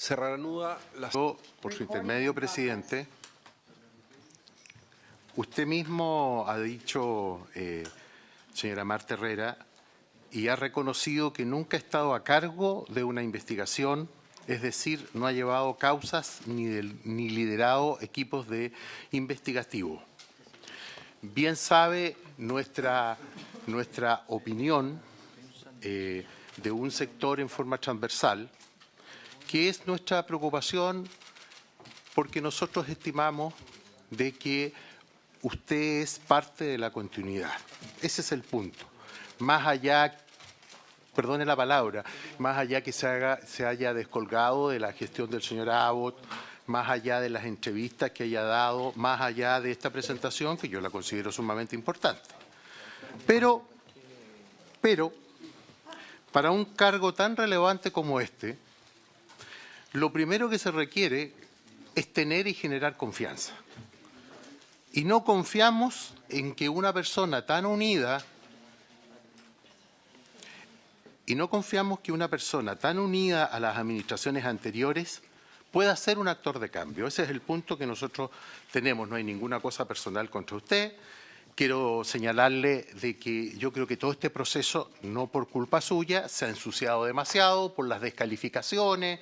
Se reanuda la... Por su intermedio, presidente, usted mismo ha dicho, señora Marta Herrera, y ha reconocido que nunca ha estado a cargo de una investigación, es decir, no ha llevado causas ni liderado equipos de investigativo. Bien sabe nuestra opinión de un sector en forma transversal, que es nuestra preocupación porque nosotros estimamos de que usted es parte de la continuidad. Ese es el punto. Más allá, perdone la palabra, más allá que se haya descolgado de la gestión del señor Abbott, más allá de las entrevistas que haya dado, más allá de esta presentación, que yo la considero sumamente importante. Pero, para un cargo tan relevante como este, lo primero que se requiere es tener y generar confianza. Y no confiamos en que una persona tan unida, a las administraciones anteriores pueda ser un actor de cambio. Ese es el punto que nosotros tenemos. No hay ninguna cosa personal contra usted. Quiero señalarle de que yo creo que todo este proceso, no por culpa suya, se ha ensuciado demasiado por las descalificaciones.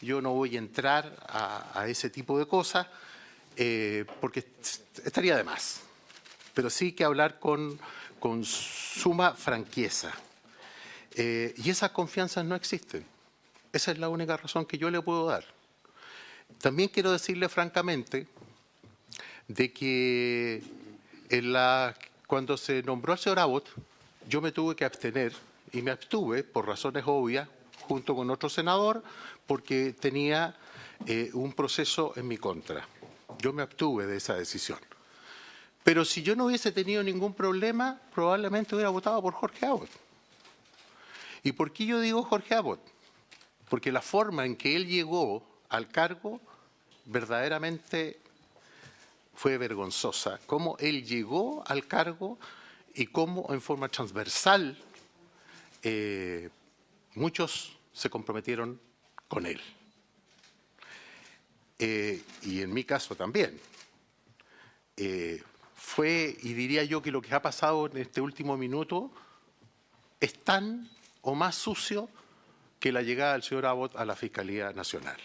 Yo no voy a entrar a ese tipo de cosas porque estaría de más. Pero sí hay que hablar con suma franqueza. Y esas confianzas no existen. Esa es la única razón que yo le puedo dar. También quiero decirle francamente de que cuando se nombró al señor Abbott, yo me tuve que abstener y me abstuve por razones obvias junto con otro senador porque tenía un proceso en mi contra. Yo me abstuve de esa decisión. Pero si yo no hubiese tenido ningún problema, probablemente hubiera votado por Jorge Abbott. ¿Y por qué yo digo Jorge Abbott? Porque la forma en que él llegó al cargo verdaderamente fue vergonzosa. Cómo él llegó al cargo y cómo en forma transversal muchos se comprometieron con él. Y en mi caso también. Fue, y diría yo que lo que ha pasado en este último minuto es tan o más sucio que la llegada del señor Abbott a la Fiscalía Nacional.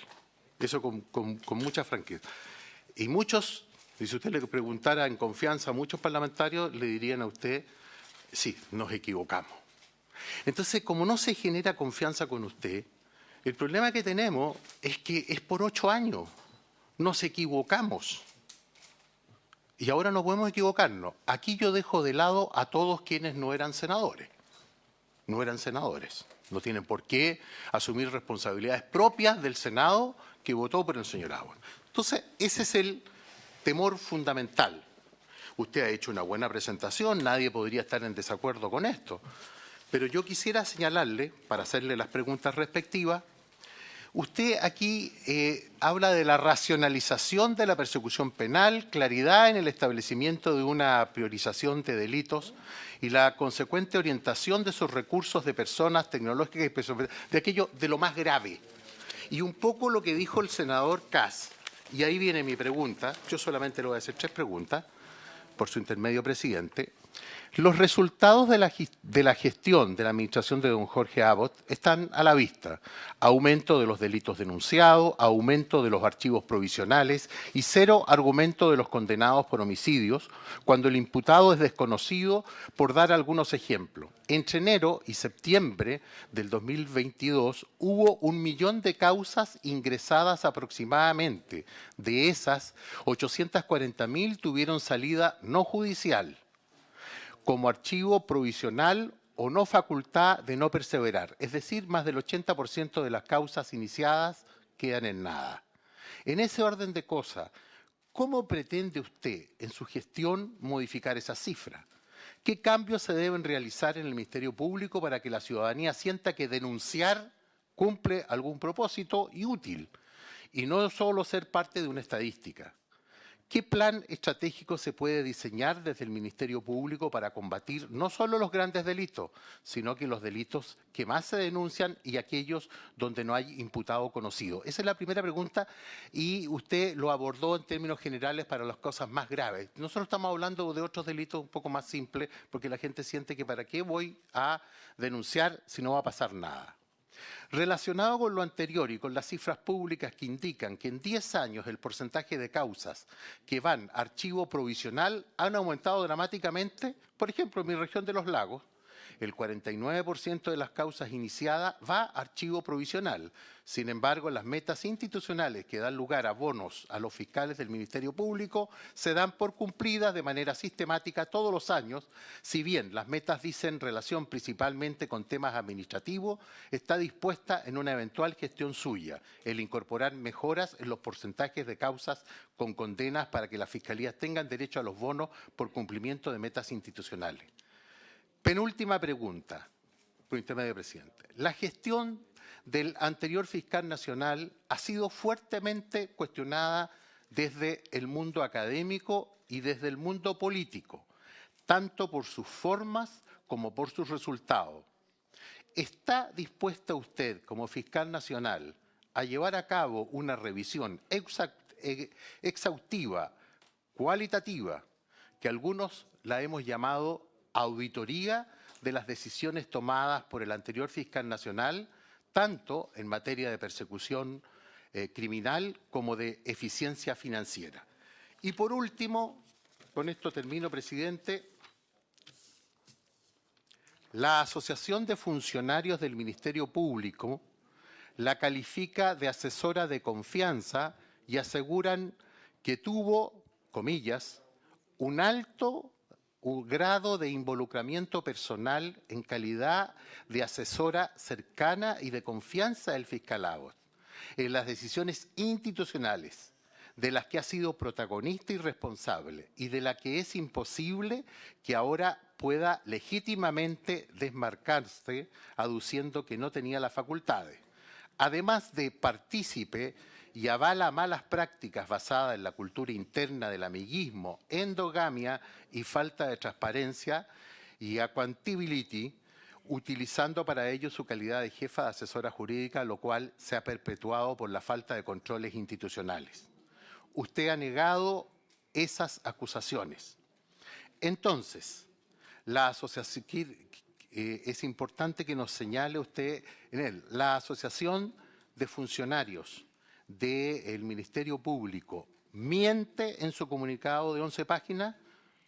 Eso con mucha franqueza. Y muchos, si usted le preguntara en confianza a muchos parlamentarios, le dirían a usted, sí, nos equivocamos. Entonces, como no se genera confianza con usted, el problema que tenemos es que es por 8 años. Nos equivocamos. Y ahora no podemos equivocarnos. Aquí yo dejo de lado a todos quienes no eran senadores. No eran senadores. No tienen por qué asumir responsabilidades propias del Senado que votó por el señor Abbott. Entonces, ese es el temor fundamental. Usted ha hecho una buena presentación, nadie podría estar en desacuerdo con esto. Pero yo quisiera señalarle, para hacerle las preguntas respectivas, usted aquí habla de la racionalización de la persecución penal, claridad en el establecimiento de una priorización de delitos y la consecuente orientación de sus recursos de personas tecnológicas y de aquello de lo más grave. Y un poco lo que dijo el senador Kass, y ahí viene mi pregunta, yo solamente le voy a hacer 3 preguntas, por su intermedio, presidente. Los resultados de la gestión de la administración de don Jorge Abbott están a la vista. Aumento de los delitos denunciados, aumento de los archivos provisionales y 0 argumento de los condenados por homicidios, cuando el imputado es desconocido, por dar algunos ejemplos. Entre enero y septiembre del 2022 hubo 1 millón de causas ingresadas aproximadamente. De esas, 840.000 tuvieron salida no judicial, como archivo provisional o no facultad de no perseverar. Es decir, más del 80% de las causas iniciadas quedan en nada. En ese orden de cosas, ¿cómo pretende usted en su gestión modificar esa cifra? ¿Qué cambios se deben realizar en el Ministerio Público para que la ciudadanía sienta que denunciar cumple algún propósito y útil? Y no solo ser parte de una estadística. ¿Qué plan estratégico se puede diseñar desde el Ministerio Público para combatir no solo los grandes delitos, sino que los delitos que más se denuncian y aquellos donde no hay imputado conocido? Esa es la primera pregunta y usted lo abordó en términos generales para las cosas más graves. Nosotros estamos hablando de otros delitos un poco más simples porque la gente siente que ¿para qué voy a denunciar si no va a pasar nada? Relacionado con lo anterior y con las cifras públicas que indican que en 10 años el porcentaje de causas que van a archivo provisional han aumentado dramáticamente, por ejemplo, en mi región de los lagos, el 49% de las causas iniciadas va a archivo provisional. Sin embargo, las metas institucionales que dan lugar a bonos a los fiscales del Ministerio Público se dan por cumplidas de manera sistemática todos los años. Si bien las metas dicen relación principalmente con temas administrativos, está dispuesta en una eventual gestión suya el incorporar mejoras en los porcentajes de causas con condenas para que las fiscalías tengan derecho a los bonos por cumplimiento de metas institucionales. Penúltima pregunta, por intermedio del presidente. La gestión del anterior fiscal nacional ha sido fuertemente cuestionada desde el mundo académico y desde el mundo político, tanto por sus formas como por sus resultados. ¿Está dispuesta usted, como fiscal nacional, a llevar a cabo una revisión exhaustiva, cualitativa, que algunos la hemos llamado auditoría de las decisiones tomadas por el anterior fiscal nacional, tanto en materia de persecución criminal como de eficiencia financiera? Y por último, con esto termino, presidente, la Asociación de Funcionarios del Ministerio Público la califica de asesora de confianza y aseguran que tuvo, comillas, un alto grado de involucramiento personal en calidad de asesora cercana y de confianza del fiscal Abbott en las decisiones institucionales de las que ha sido protagonista y responsable y de la que es imposible que ahora pueda legítimamente desmarcarse aduciendo que no tenía las facultades. Además de partícipe y avala malas prácticas basadas en la cultura interna del amiguismo, endogamia y falta de transparencia y accountability, utilizando para ello su calidad de jefa de asesora jurídica, lo cual se ha perpetuado por la falta de controles institucionales. Usted ha negado esas acusaciones. Entonces, la asociación, es importante que nos señale usted en él, la Asociación de Funcionarios del Ministerio Público miente en su comunicado de 11 páginas.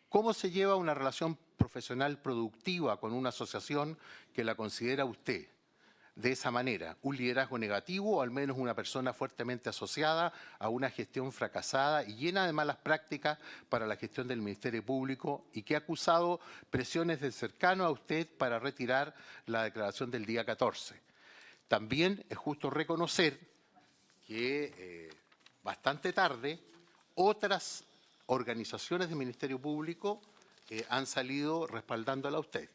¿Cómo se lleva una relación profesional productiva con una asociación que la considera usted de esa manera? Un liderazgo negativo o al menos una persona fuertemente asociada a una gestión fracasada y llena de malas prácticas para la gestión del Ministerio Público y que ha acusado presiones de cercano a usted para retirar la declaración del día 14. También es justo reconocer que bastante tarde otras organizaciones del Ministerio Público han salido respaldándola a usted.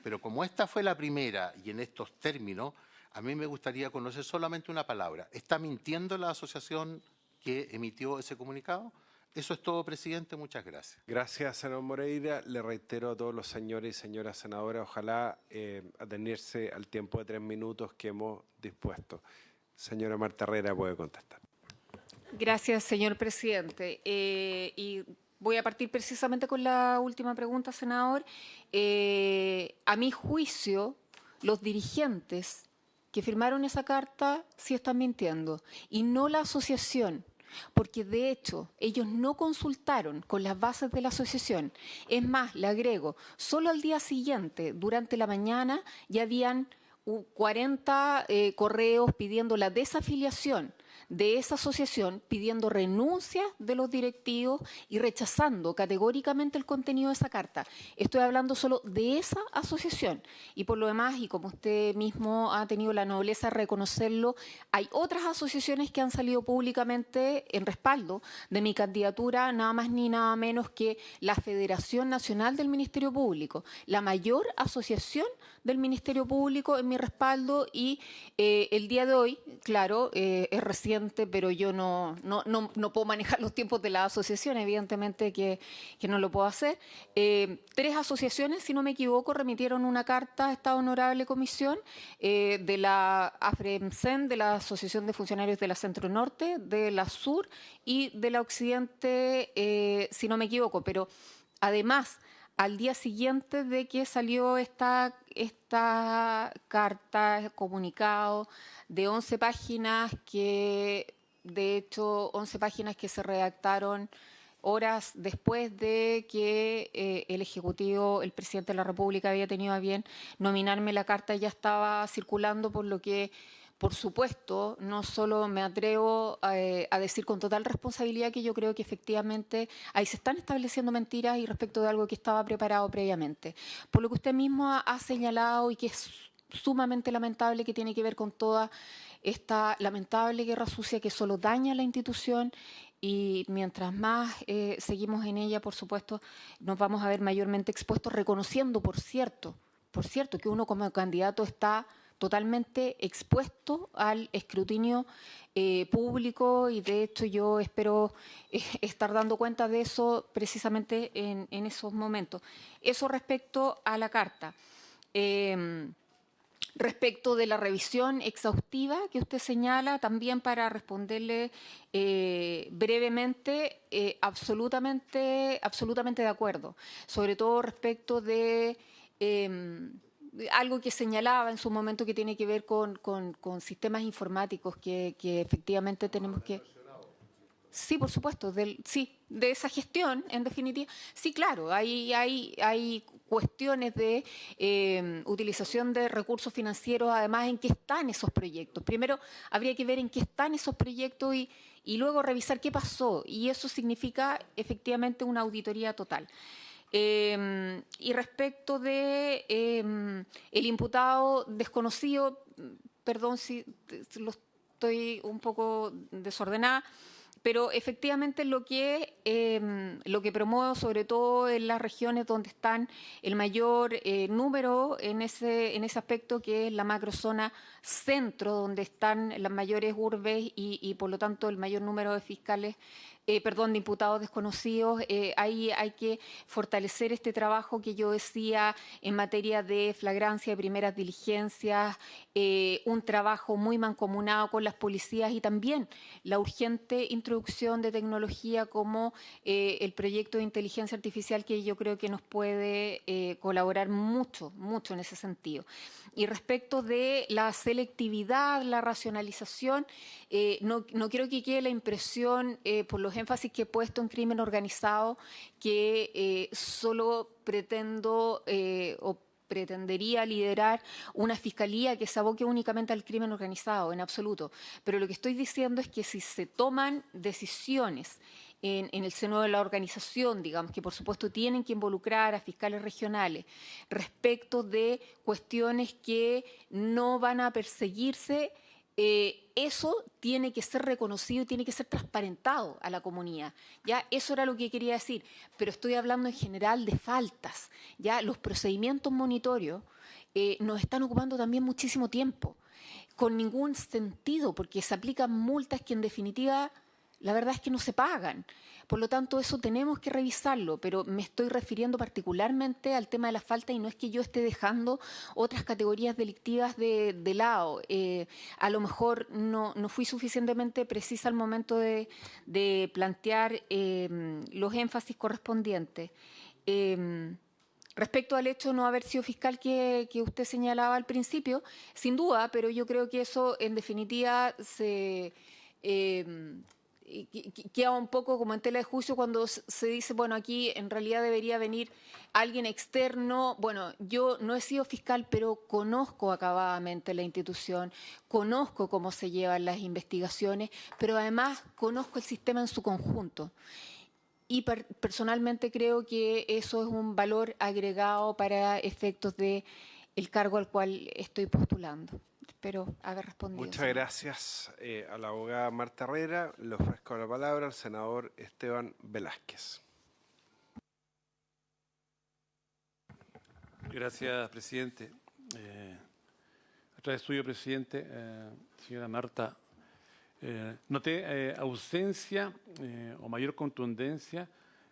Pero como esta fue la primera y en estos términos, a mí me gustaría conocer solamente una palabra. ¿Está mintiendo la asociación que emitió ese comunicado? Eso es todo, presidente. Muchas gracias. Gracias, senador Moreira. Le reitero a todos los señores y señoras senadoras, ojalá atenerse al tiempo de 3 minutos que hemos dispuesto. Señora Marta Herrera puede contestar. Gracias, señor presidente. Y voy a partir precisamente con la última pregunta, senador. A mi juicio, los dirigentes que firmaron esa carta sí están mintiendo, y no la asociación, porque de hecho ellos no consultaron con las bases de la asociación. Es más, le agrego, solo al día siguiente, durante la mañana, ya habían 40 correos pidiendo la desafiliación de esa asociación, pidiendo renuncia de los directivos y rechazando categóricamente el contenido de esa carta. Estoy hablando solo de esa asociación. Y por lo demás, y como usted mismo ha tenido la nobleza de reconocerlo, hay otras asociaciones que han salido públicamente en respaldo de mi candidatura, nada más ni nada menos que la Federación Nacional del Ministerio Público, la mayor asociación del Ministerio Público en mi respaldo, y el día de hoy, claro, he recibido reciente, pero yo no puedo manejar los tiempos de la asociación, evidentemente que no lo puedo hacer. 3 asociaciones, si no me equivoco, remitieron una carta a esta honorable comisión, de la AFREMCEN, de la Asociación de Funcionarios de la Centro Norte, de la Sur y de la Occidente, si no me equivoco, pero además, al día siguiente de que salió esta carta, comunicado de 11 páginas que, de hecho, 11 páginas que se redactaron horas después de que el Ejecutivo, el Presidente de la República había tenido a bien nominarme, la carta ya estaba circulando, por lo que, por supuesto, no solo me atrevo a decir con total responsabilidad que yo creo que efectivamente ahí se están estableciendo mentiras y respecto de algo que estaba preparado previamente. Por lo que usted mismo ha señalado y que es sumamente lamentable, que tiene que ver con toda esta lamentable guerra sucia que solo daña a la institución, y mientras más seguimos en ella, por supuesto, nos vamos a ver mayormente expuestos, reconociendo, por cierto, que uno como candidato está totalmente expuesto al escrutinio público, y de hecho yo espero estar dando cuenta de eso precisamente en esos momentos. Eso respecto a la carta. Respecto de la revisión exhaustiva que usted señala, también para responderle brevemente, absolutamente de acuerdo, sobre todo respecto de algo que señalaba en su momento, que tiene que ver con sistemas informáticos que efectivamente tenemos que... Sí, por supuesto, de esa gestión, en definitiva. Sí, claro, hay cuestiones de utilización de recursos financieros, además, en qué están esos proyectos. Primero, habría que ver en qué están esos proyectos y luego revisar qué pasó, y eso significa efectivamente una auditoría total. Y respecto de el imputado desconocido, perdón si lo estoy un poco desordenada, pero efectivamente lo que promuevo, sobre todo en las regiones donde están el mayor número en ese aspecto, que es la macrozona centro, donde están las mayores urbes y por lo tanto el mayor número de fiscales, de imputados desconocidos, ahí hay que fortalecer este trabajo que yo decía en materia de flagrancia, de primeras diligencias, un trabajo muy mancomunado con las policías, y también la urgente introducción de tecnología como el proyecto de inteligencia artificial, que yo creo que nos puede colaborar mucho en ese sentido. Y respecto de la selectividad, la racionalización, no quiero que quede la impresión, por los énfasis que he puesto en crimen organizado, que solo pretendo o pretendería liderar una fiscalía que se aboque únicamente al crimen organizado, en absoluto. Pero lo que estoy diciendo es que si se toman decisiones en el seno de la organización, digamos, que por supuesto tienen que involucrar a fiscales regionales respecto de cuestiones que no van a perseguirse, eso tiene que ser reconocido y tiene que ser transparentado a la comunidad. ¿Ya? Eso era lo que quería decir, pero estoy hablando en general de faltas. ¿Ya? Los procedimientos monitorios nos están ocupando también muchísimo tiempo, con ningún sentido, porque se aplican multas que en definitiva la verdad es que no se pagan. Por lo tanto, eso tenemos que revisarlo, pero me estoy refiriendo particularmente al tema de la falta, y no es que yo esté dejando otras categorías delictivas de lado. A lo mejor no fui suficientemente precisa al momento de plantear los énfasis correspondientes. Respecto al hecho de no haber sido fiscal que usted señalaba al principio, sin duda, pero yo creo que eso en definitiva se... queda un poco como en tela de juicio cuando se dice, bueno, aquí en realidad debería venir alguien externo. Bueno, yo no he sido fiscal, pero conozco acabadamente la institución, conozco cómo se llevan las investigaciones, pero además conozco el sistema en su conjunto. Y personalmente creo que eso es un valor agregado para efectos del cargo al cual estoy postulando. Espero haber respondido. Muchas gracias a la abogada Marta Herrera. Le ofrezco la palabra al senador Esteban Velázquez. Gracias, presidente. A través suyo, presidente, señora Marta, Noté ausencia o mayor contundencia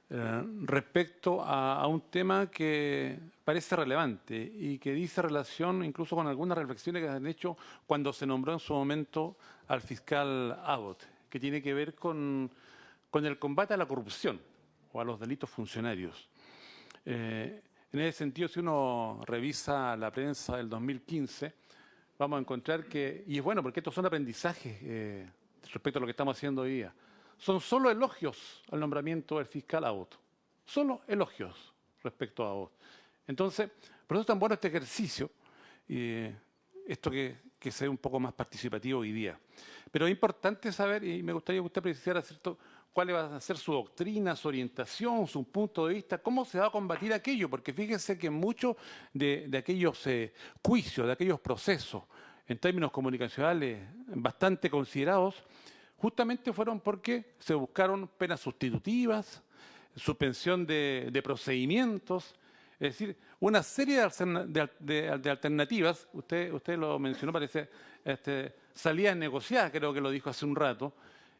respecto a un tema que parece relevante y que dice relación incluso con algunas reflexiones que se han hecho cuando se nombró en su momento al fiscal Abbott, que tiene que ver con el combate a la corrupción o a los delitos funcionarios. En ese sentido, si uno revisa la prensa del 2015, vamos a encontrar que, y es bueno porque estos son aprendizajes respecto a lo que estamos haciendo hoy día, son solo elogios al nombramiento del fiscal Abbott, solo elogios respecto a Abbott. Entonces, por eso es tan bueno este ejercicio, esto que sea un poco más participativo hoy día. Pero es importante saber, y me gustaría que usted precisara, ¿cierto?, cuál va a ser su doctrina, su orientación, su punto de vista, cómo se va a combatir aquello, porque fíjense que muchos de aquellos juicios, de aquellos procesos, en términos comunicacionales bastante considerados, justamente fueron porque se buscaron penas sustitutivas, suspensión de procedimientos, es decir, una serie de alternativas, usted lo mencionó, parece, salidas negociadas, creo que lo dijo hace un rato,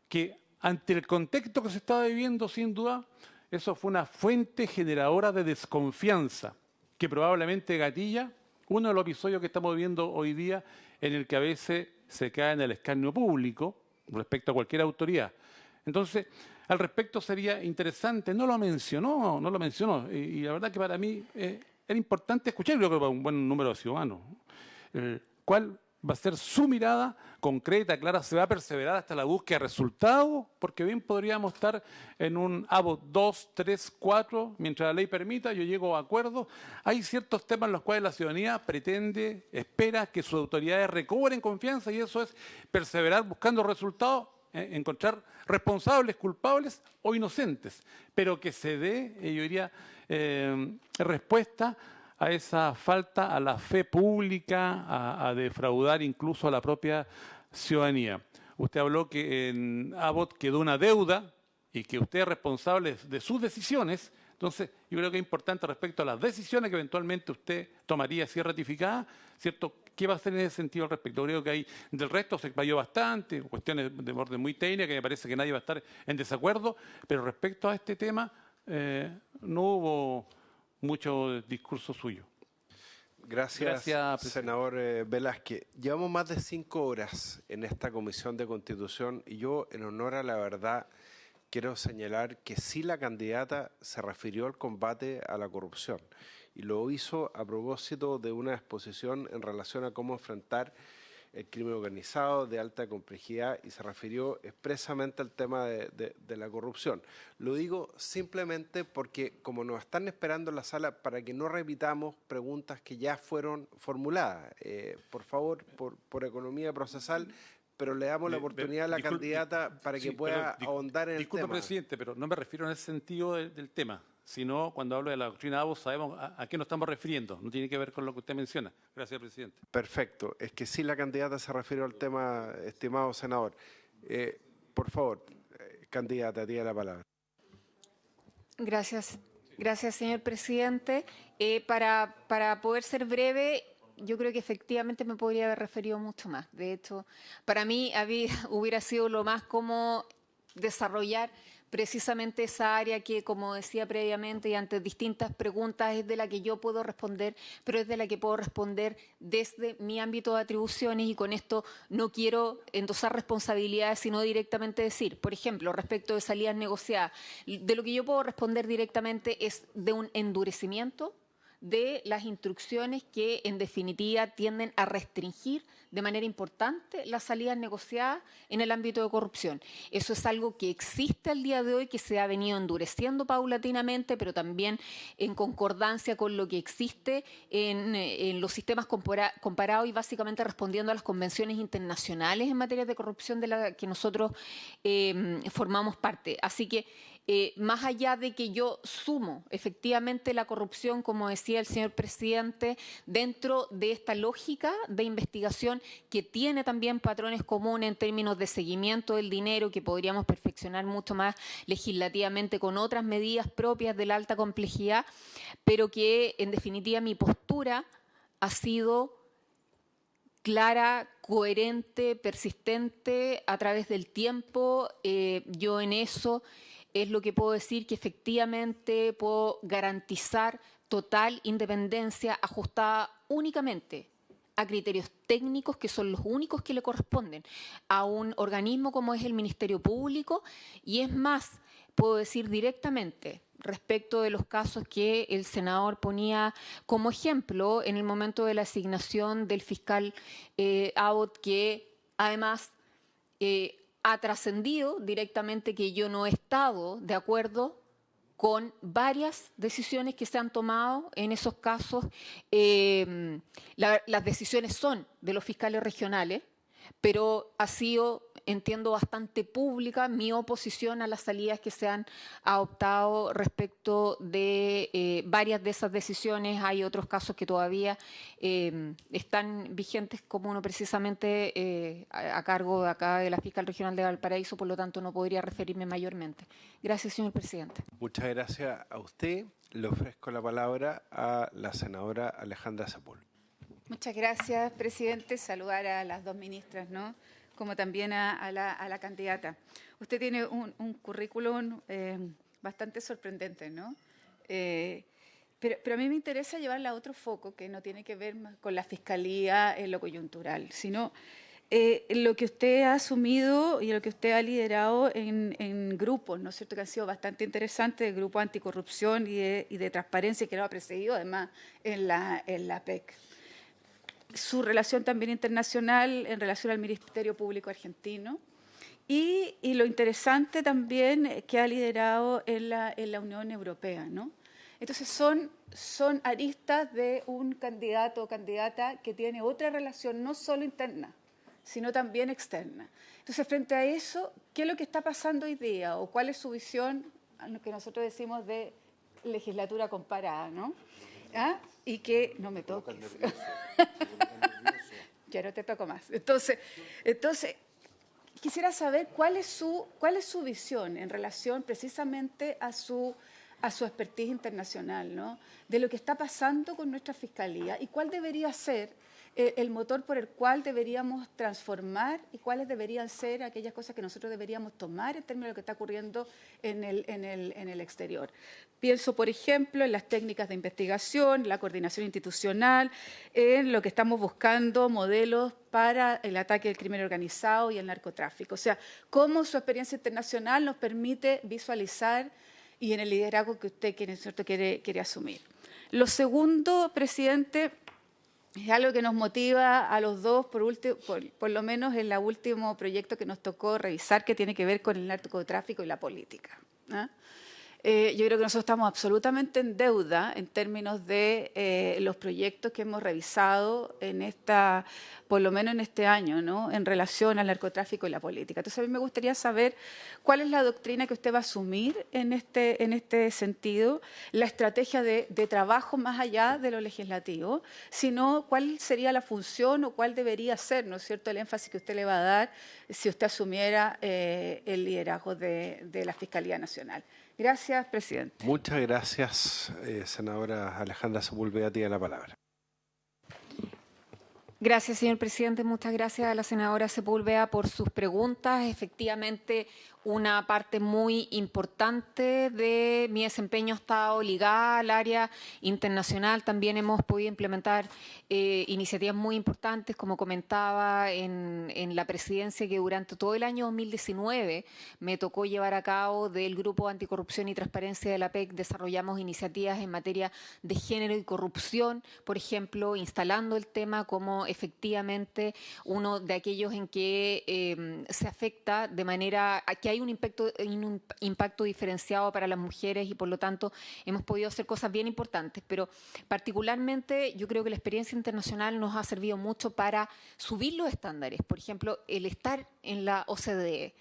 que ante el contexto que se estaba viviendo, sin duda, eso fue una fuente generadora de desconfianza, que probablemente gatilla uno de los episodios que estamos viviendo hoy día, en el que a veces se cae en el escarnio público respecto a cualquier autoridad. Entonces, al respecto sería interesante, no lo mencionó, y la verdad que para mí era importante escuchar, creo que para un buen número de ciudadanos, cuál va a ser su mirada concreta, clara, se va a perseverar hasta la búsqueda de resultados, porque bien podríamos estar en un Abbott 2, 3, 4, mientras la ley permita, yo llego a acuerdos. Hay ciertos temas en los cuales la ciudadanía pretende, espera que sus autoridades recobren confianza, y eso es perseverar buscando resultados, encontrar responsables, culpables o inocentes, pero que se dé, yo diría, respuesta a esa falta a la fe pública, a defraudar incluso a la propia ciudadanía. Usted habló que en Abbott quedó una deuda y que usted es responsable de sus decisiones. Entonces, yo creo que es importante respecto a las decisiones que eventualmente usted tomaría si es ratificada, ¿cierto? ¿Qué va a hacer en ese sentido al respecto? Creo que hay, del resto se explayó bastante, cuestiones de orden muy técnica, que me parece que nadie va a estar en desacuerdo, pero respecto a este tema no hubo mucho discurso suyo. Gracias senador Velázquez. Llevamos más de 5 horas en esta Comisión de Constitución y yo, en honor a la verdad, quiero señalar que sí la candidata se refirió al combate a la corrupción y lo hizo a propósito de una exposición en relación a cómo enfrentar el crimen organizado de alta complejidad y se refirió expresamente al tema de la corrupción. Lo digo simplemente porque como nos están esperando en la sala para que no repitamos preguntas que ya fueron formuladas, por favor, por economía procesal, pero le damos la oportunidad a la candidata para que pueda ahondar en el tema. Disculpe, presidente, pero no me refiero en ese sentido del tema, sino cuando hablo de la doctrina Abbott sabemos a qué nos estamos refiriendo, no tiene que ver con lo que usted menciona. Gracias, presidente. Perfecto, es que sí la candidata se refirió al tema, estimado senador. Por favor, candidata, tiene la palabra. Gracias, señor presidente. Para poder ser breve, yo creo que efectivamente me podría haber referido mucho más. De hecho, para mí hubiera sido lo más como desarrollar precisamente esa área que, como decía previamente y ante distintas preguntas, es de la que yo puedo responder, pero es de la que puedo responder desde mi ámbito de atribuciones, y con esto no quiero endosar responsabilidades, sino directamente decir, por ejemplo, respecto de salidas negociadas, de lo que yo puedo responder directamente es de un endurecimiento de las instrucciones que, en definitiva, tienden a restringir de manera importante las salidas negociadas en el ámbito de corrupción. Eso es algo que existe al día de hoy, que se ha venido endureciendo paulatinamente, pero también en concordancia con lo que existe en los sistemas comparados y básicamente respondiendo a las convenciones internacionales en materia de corrupción de la que nosotros formamos parte. Así que, más allá de que yo sumo efectivamente la corrupción, como decía el señor presidente, dentro de esta lógica de investigación que tiene también patrones comunes en términos de seguimiento del dinero, que podríamos perfeccionar mucho más legislativamente con otras medidas propias de la alta complejidad, pero que en definitiva mi postura ha sido clara, coherente, persistente a través del tiempo. Yo en eso es lo que puedo decir, que efectivamente puedo garantizar total independencia ajustada únicamente a criterios técnicos, que son los únicos que le corresponden a un organismo como es el Ministerio Público. Y es más, puedo decir directamente respecto de los casos que el senador ponía como ejemplo en el momento de la asignación del fiscal Abbott, que además ha trascendido directamente que yo no he estado de acuerdo con varias decisiones que se han tomado en esos casos. Las decisiones son de los fiscales regionales, pero ha sido, entiendo, bastante pública mi oposición a las salidas que se han adoptado respecto de varias de esas decisiones. Hay otros casos que todavía están vigentes, como uno precisamente a cargo de acá de la fiscal regional de Valparaíso, por lo tanto no podría referirme mayormente. Gracias, señor presidente. Muchas gracias a usted. Le ofrezco la palabra a la senadora Alejandra Sepúlveda. Muchas gracias, presidente. Saludar a las dos ministras, ¿no?, como también a la candidata. Usted tiene un currículum bastante sorprendente, ¿no? Pero a mí me interesa llevarla a otro foco que no tiene que ver más con la fiscalía en lo coyuntural, sino lo que usted ha asumido y lo que usted ha liderado en grupos, ¿no es cierto?, que han sido bastante interesantes, el grupo anticorrupción y de transparencia, que lo ha precedido además en la PEC. Su relación también internacional en relación al Ministerio Público argentino y lo interesante también que ha liderado en la Unión Europea, ¿no? Entonces son aristas de un candidato o candidata que tiene otra relación no solo interna, sino también externa. Entonces, frente a eso, ¿qué es lo que está pasando hoy día o cuál es su visión, lo que nosotros decimos de legislatura comparada, ¿no? ¿Ah? Y que no me toques. Ya no te toco más. Entonces, quisiera saber cuál es su visión en relación precisamente a su expertise internacional, ¿no?, de lo que está pasando con nuestra fiscalía y cuál debería ser el motor por el cual deberíamos transformar y cuáles deberían ser aquellas cosas que nosotros deberíamos tomar en términos de lo que está ocurriendo en el exterior. Pienso, por ejemplo, en las técnicas de investigación, la coordinación institucional, en lo que estamos buscando, modelos para el ataque del crimen organizado y el narcotráfico. O sea, cómo su experiencia internacional nos permite visualizar y en el liderazgo que usted quiere asumir. Lo segundo, presidente, es algo que nos motiva a los dos, por lo menos en el último proyecto que nos tocó revisar, que tiene que ver con el narcotráfico y la política, ¿no? Yo creo que nosotros estamos absolutamente en deuda en términos de los proyectos que hemos revisado por lo menos en este año, ¿no?, en relación al narcotráfico y la política. Entonces, a mí me gustaría saber cuál es la doctrina que usted va a asumir en este sentido, la estrategia de trabajo más allá de lo legislativo, sino cuál sería la función o cuál debería ser, ¿no es cierto?, el énfasis que usted le va a dar si usted asumiera el liderazgo de la Fiscalía Nacional. Gracias, presidente. Muchas gracias, senadora Alejandra Sepúlveda. Tiene la palabra. Gracias, señor presidente. Muchas gracias a la senadora Sepúlveda por sus preguntas. Efectivamente, una parte muy importante de mi desempeño ha estado ligada al área internacional. También hemos podido implementar iniciativas muy importantes, como comentaba, en la presidencia, que durante todo el año 2019 me tocó llevar a cabo del Grupo Anticorrupción y Transparencia de la PEC. Desarrollamos iniciativas en materia de género y corrupción, por ejemplo, instalando el tema como efectivamente uno de aquellos en que se afecta de manera que hay un impacto diferenciado para las mujeres y por lo tanto hemos podido hacer cosas bien importantes, pero particularmente yo creo que la experiencia internacional nos ha servido mucho para subir los estándares. Por ejemplo, el estar en la OCDE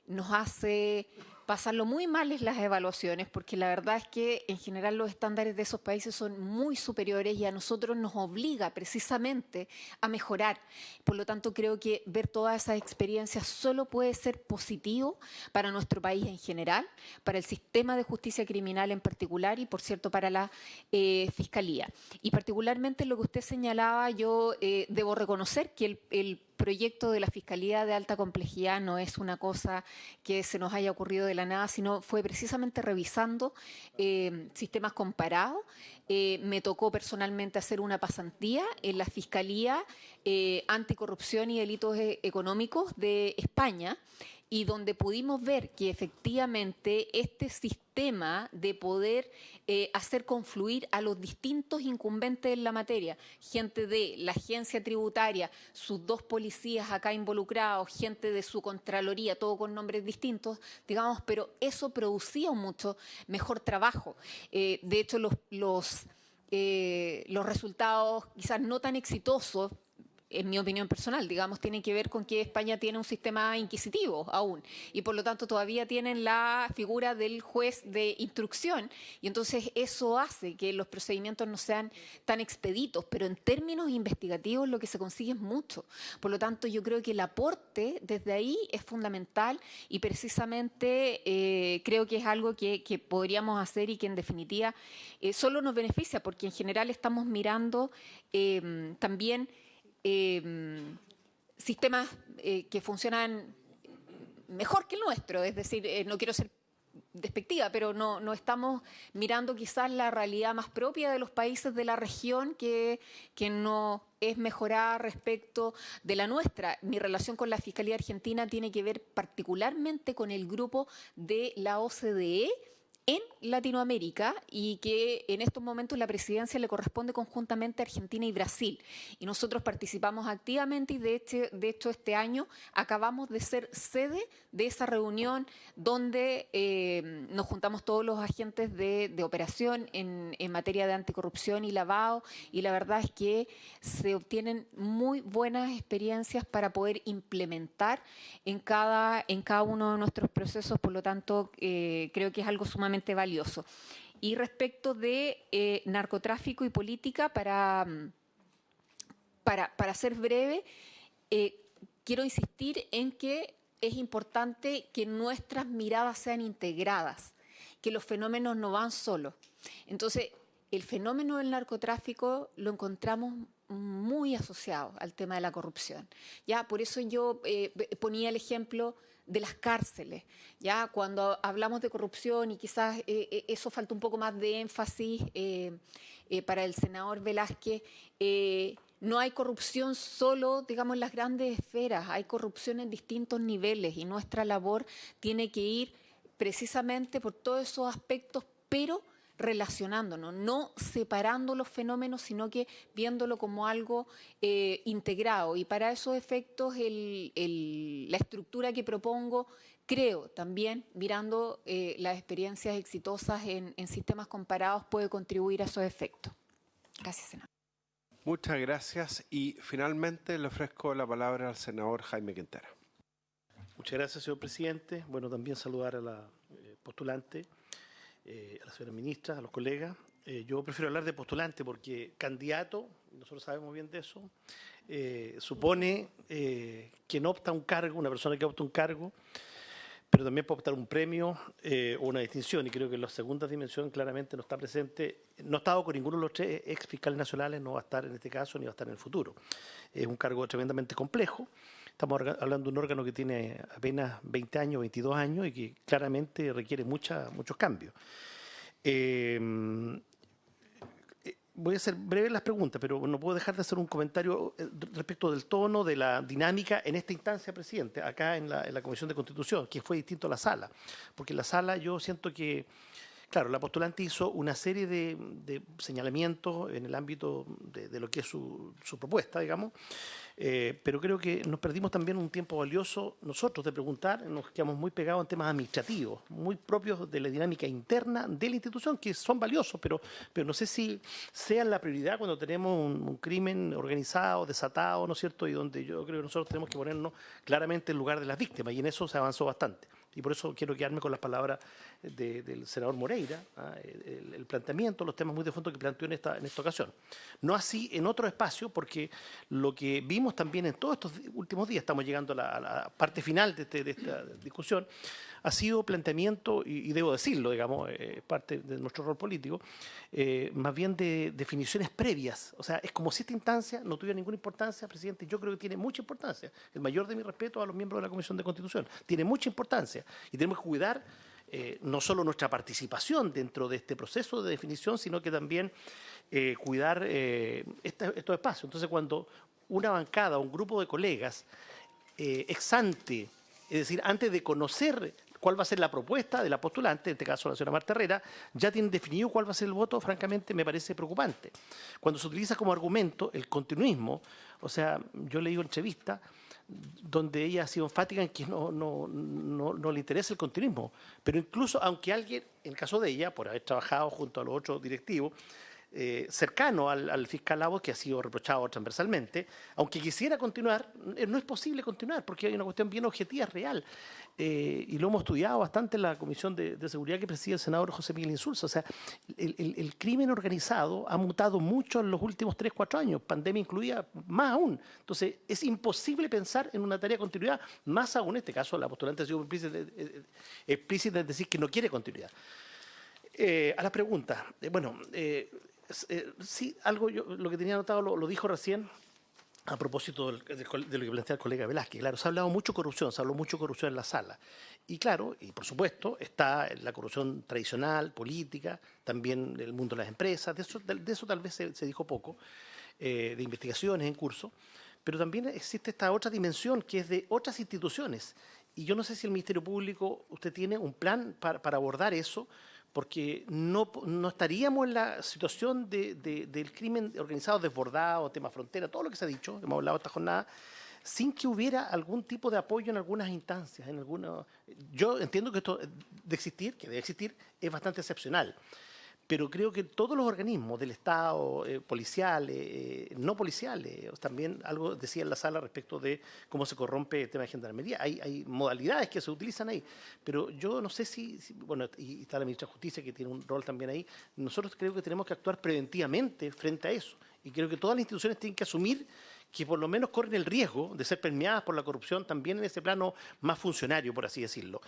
nos hace pasarlo muy mal en las evaluaciones, porque la verdad es que en general los estándares de esos países son muy superiores y a nosotros nos obliga precisamente a mejorar. Por lo tanto, creo que ver todas esas experiencias solo puede ser positivo para nuestro país en general, para el sistema de justicia criminal en particular y, por cierto, para la Fiscalía. Y particularmente lo que usted señalaba, yo debo reconocer que el proyecto de la Fiscalía de Alta Complejidad no es una cosa que se nos haya ocurrido de la nada, sino fue precisamente revisando sistemas comparados. Me tocó personalmente hacer una pasantía en la Fiscalía Anticorrupción y Delitos Económicos de España, y donde pudimos ver que efectivamente este sistema de poder hacer confluir a los distintos incumbentes en la materia, gente de la agencia tributaria, sus 2 policías acá involucrados, gente de su Contraloría, todo con nombres distintos, digamos, pero eso producía un mucho mejor trabajo. De hecho, los resultados quizás no tan exitosos, en mi opinión personal, digamos, tiene que ver con que España tiene un sistema inquisitivo aún y por lo tanto todavía tienen la figura del juez de instrucción y entonces eso hace que los procedimientos no sean tan expeditos, pero en términos investigativos lo que se consigue es mucho. Por lo tanto, yo creo que el aporte desde ahí es fundamental y precisamente creo que es algo que podríamos hacer y que en definitiva solo nos beneficia porque en general estamos mirando también sistemas que funcionan mejor que el nuestro, es decir, no quiero ser despectiva, pero no estamos mirando quizás la realidad más propia de los países de la región que no es mejorada respecto de la nuestra. Mi relación con la Fiscalía Argentina tiene que ver particularmente con el grupo de la OCDE en Latinoamérica y que en estos momentos la presidencia le corresponde conjuntamente a Argentina y Brasil. Y nosotros participamos activamente y de hecho este año acabamos de ser sede de esa reunión donde nos juntamos todos los agentes de operación en materia de anticorrupción y lavado y la verdad es que se obtienen muy buenas experiencias para poder implementar en cada uno de nuestros procesos, por lo tanto creo que es algo sumamente valioso. Y respecto de narcotráfico y política, para ser breve, quiero insistir en que es importante que nuestras miradas sean integradas, que los fenómenos no van solos. Entonces, el fenómeno del narcotráfico lo encontramos muy asociado al tema de la corrupción. Ya, por eso yo ponía el ejemplo de las cárceles, ya cuando hablamos de corrupción y quizás eso falta un poco más de énfasis para el senador Velázquez, no hay corrupción solo, digamos, en las grandes esferas, hay corrupción en distintos niveles y nuestra labor tiene que ir precisamente por todos esos aspectos, pero relacionándonos, no separando los fenómenos, sino que viéndolo como algo integrado. Y para esos efectos, la estructura que propongo, creo también, mirando las experiencias exitosas en sistemas comparados, puede contribuir a esos efectos. Gracias, senador. Muchas gracias. Y finalmente le ofrezco la palabra al senador Jaime Quintana. Muchas gracias, señor presidente. Bueno, también saludar a la postulante, a la señora ministra, a los colegas. Yo prefiero hablar de postulante porque candidato, nosotros sabemos bien de eso, supone quien opta un cargo, una persona que opta un cargo, pero también puede optar un premio o una distinción, y creo que en la segunda dimensión claramente no está presente, no ha estado con ninguno de los 3 ex fiscales nacionales, no va a estar en este caso ni va a estar en el futuro. Es un cargo tremendamente complejo. Estamos hablando de un órgano que tiene apenas 20 años, 22 años y que claramente requiere muchos cambios. Voy a ser breve en las preguntas, pero no puedo dejar de hacer un comentario respecto del tono, de la dinámica en esta instancia, presidente, acá en la Comisión de Constitución, que fue distinto a la sala. Porque en la sala yo siento que, claro, la postulante hizo una serie de señalamientos en el ámbito de lo que es su propuesta, digamos, pero creo que nos perdimos también un tiempo valioso nosotros de preguntar, nos quedamos muy pegados en temas administrativos, muy propios de la dinámica interna de la institución, que son valiosos, pero no sé si sean la prioridad cuando tenemos un crimen organizado, desatado, ¿no es cierto?, y donde yo creo que nosotros tenemos que ponernos claramente en lugar de las víctimas, y en eso se avanzó bastante. y por eso quiero quedarme con las palabras del senador Moreira, el planteamiento, los temas muy de fondo que planteó en esta ocasión. No así en otro espacio, porque lo que vimos también en todos estos últimos días, estamos llegando a la parte final de esta discusión, ha sido planteamiento, y debo decirlo, digamos, parte de nuestro rol político, más bien de definiciones previas. O sea, es como si esta instancia no tuviera ninguna importancia, presidente. Yo creo que tiene mucha importancia. El mayor de mi respeto a los miembros de la Comisión de Constitución. Tiene mucha importancia y tenemos que cuidar no solo nuestra participación dentro de este proceso de definición, sino que también cuidar estos espacios. Entonces, cuando una bancada, un grupo de colegas, ex ante, es decir, antes de conocer cuál va a ser la propuesta de la postulante, en este caso la señora Marta Herrera, ya tienen definido cuál va a ser el voto, francamente me parece preocupante. Cuando se utiliza como argumento el continuismo, o sea, yo leí una entrevista donde ella ha sido enfática en que no le interesa el continuismo, pero incluso aunque alguien, en el caso de ella, por haber trabajado junto a los otros directivos, cercano al fiscal Lago, que ha sido reprochado transversalmente, aunque quisiera continuar, no es posible continuar porque hay una cuestión bien objetiva, real, y lo hemos estudiado bastante en la Comisión de Seguridad que preside el senador José Miguel Insulza. O sea, el crimen organizado ha mutado mucho en los últimos 3-4 años, pandemia incluida, más aún. Entonces, es imposible pensar en una tarea de continuidad, más aún en este caso la postulante ha sido explícita en decir que no quiere continuidad. A la pregunta, sí, algo lo que tenía anotado lo dijo recién a propósito de lo que plantea el colega Velázquez. Claro, se ha hablado mucho corrupción, se habló mucho corrupción en la sala. Y claro, y por supuesto, está la corrupción tradicional, política, también el mundo de las empresas, de eso tal vez se dijo poco, de investigaciones en curso, pero también existe esta otra dimensión que es de otras instituciones. Y yo no sé si el Ministerio Público, usted tiene un plan para abordar eso, porque no estaríamos en la situación del crimen organizado desbordado, tema frontera, todo lo que se ha dicho, hemos hablado esta jornada, sin que hubiera algún tipo de apoyo en algunas instancias. Yo entiendo que esto de existir, que debe existir, es bastante excepcional. Pero creo que todos los organismos del Estado, policiales, no policiales, también algo decía en la sala respecto de cómo se corrompe el tema de gendarmería. Hay modalidades que se utilizan ahí, pero yo no sé bueno, y está la ministra de Justicia que tiene un rol también ahí. Nosotros creo que tenemos que actuar preventivamente frente a eso. Y creo que todas las instituciones tienen que asumir que por lo menos corren el riesgo de ser permeadas por la corrupción también en ese plano más funcionario, por así decirlo.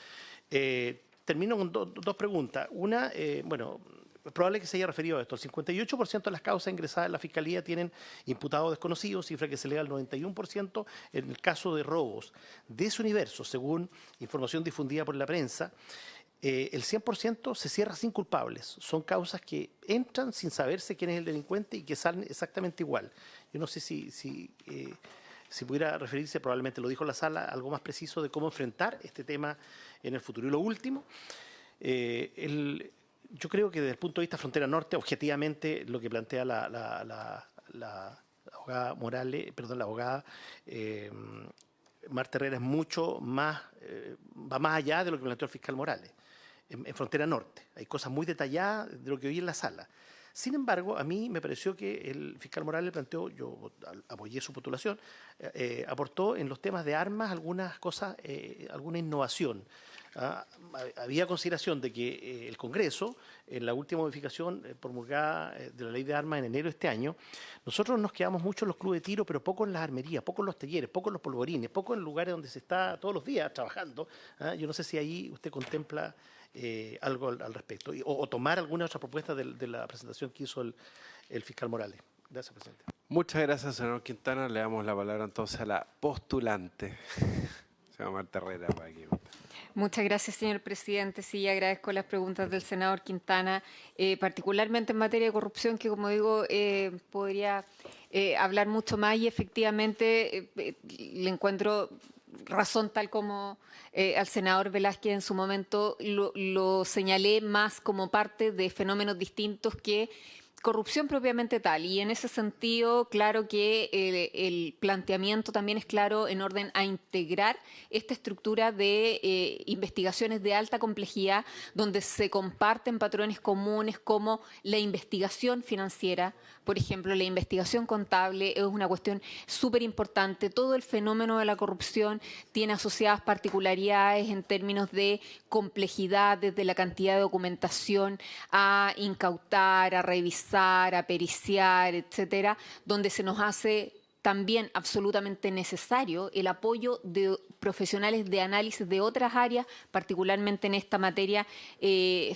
Termino con dos preguntas. Una, es probable que se haya referido a esto. El 58% de las causas ingresadas en la Fiscalía tienen imputados desconocidos, cifra que se eleva al 91% en el caso de robos. De ese universo, según información difundida por la prensa, el 100% se cierra sin culpables. Son causas que entran sin saberse quién es el delincuente y que salen exactamente igual. Yo no sé si pudiera referirse, probablemente lo dijo en la sala, algo más preciso de cómo enfrentar este tema en el futuro. Y lo último, yo creo que desde el punto de vista frontera norte, objetivamente, lo que plantea la abogada Morales, la abogada Marta Herrera es mucho más, va más allá de lo que planteó el fiscal Morales. En frontera norte hay cosas muy detalladas de lo que oí en la sala. Sin embargo, a mí me pareció que el fiscal Morales planteó, yo apoyé su postulación, aportó en los temas de armas algunas cosas, alguna innovación. Había consideración de que el Congreso, en la última modificación promulgada de la Ley de Armas en enero de este año, nosotros nos quedamos mucho en los clubes de tiro, pero poco en las armerías, poco en los talleres, poco en los polvorines, poco en lugares donde se está todos los días trabajando. Yo no sé si ahí usted contempla algo al respecto, o tomar alguna otra propuesta de la presentación que hizo el fiscal Morales. Gracias, presidente. Muchas gracias, senador Quintana. Le damos la palabra entonces a la postulante, señora Marta Herrera, para que... Muchas gracias, señor presidente. Sí, agradezco las preguntas del senador Quintana, particularmente en materia de corrupción, que como digo, podría hablar mucho más y efectivamente le encuentro razón, tal como al senador Velázquez en su momento lo señalé, más como parte de fenómenos distintos que corrupción propiamente tal. Y en ese sentido, claro que el planteamiento también es claro en orden a integrar esta estructura de investigaciones de alta complejidad, donde se comparten patrones comunes como la investigación financiera, por ejemplo, la investigación contable es una cuestión súper importante. Todo el fenómeno de la corrupción tiene asociadas particularidades en términos de complejidad, desde la cantidad de documentación a incautar, a revisar, a periciar, etcétera, donde se nos hace también absolutamente necesario el apoyo de profesionales de análisis de otras áreas, particularmente en esta materia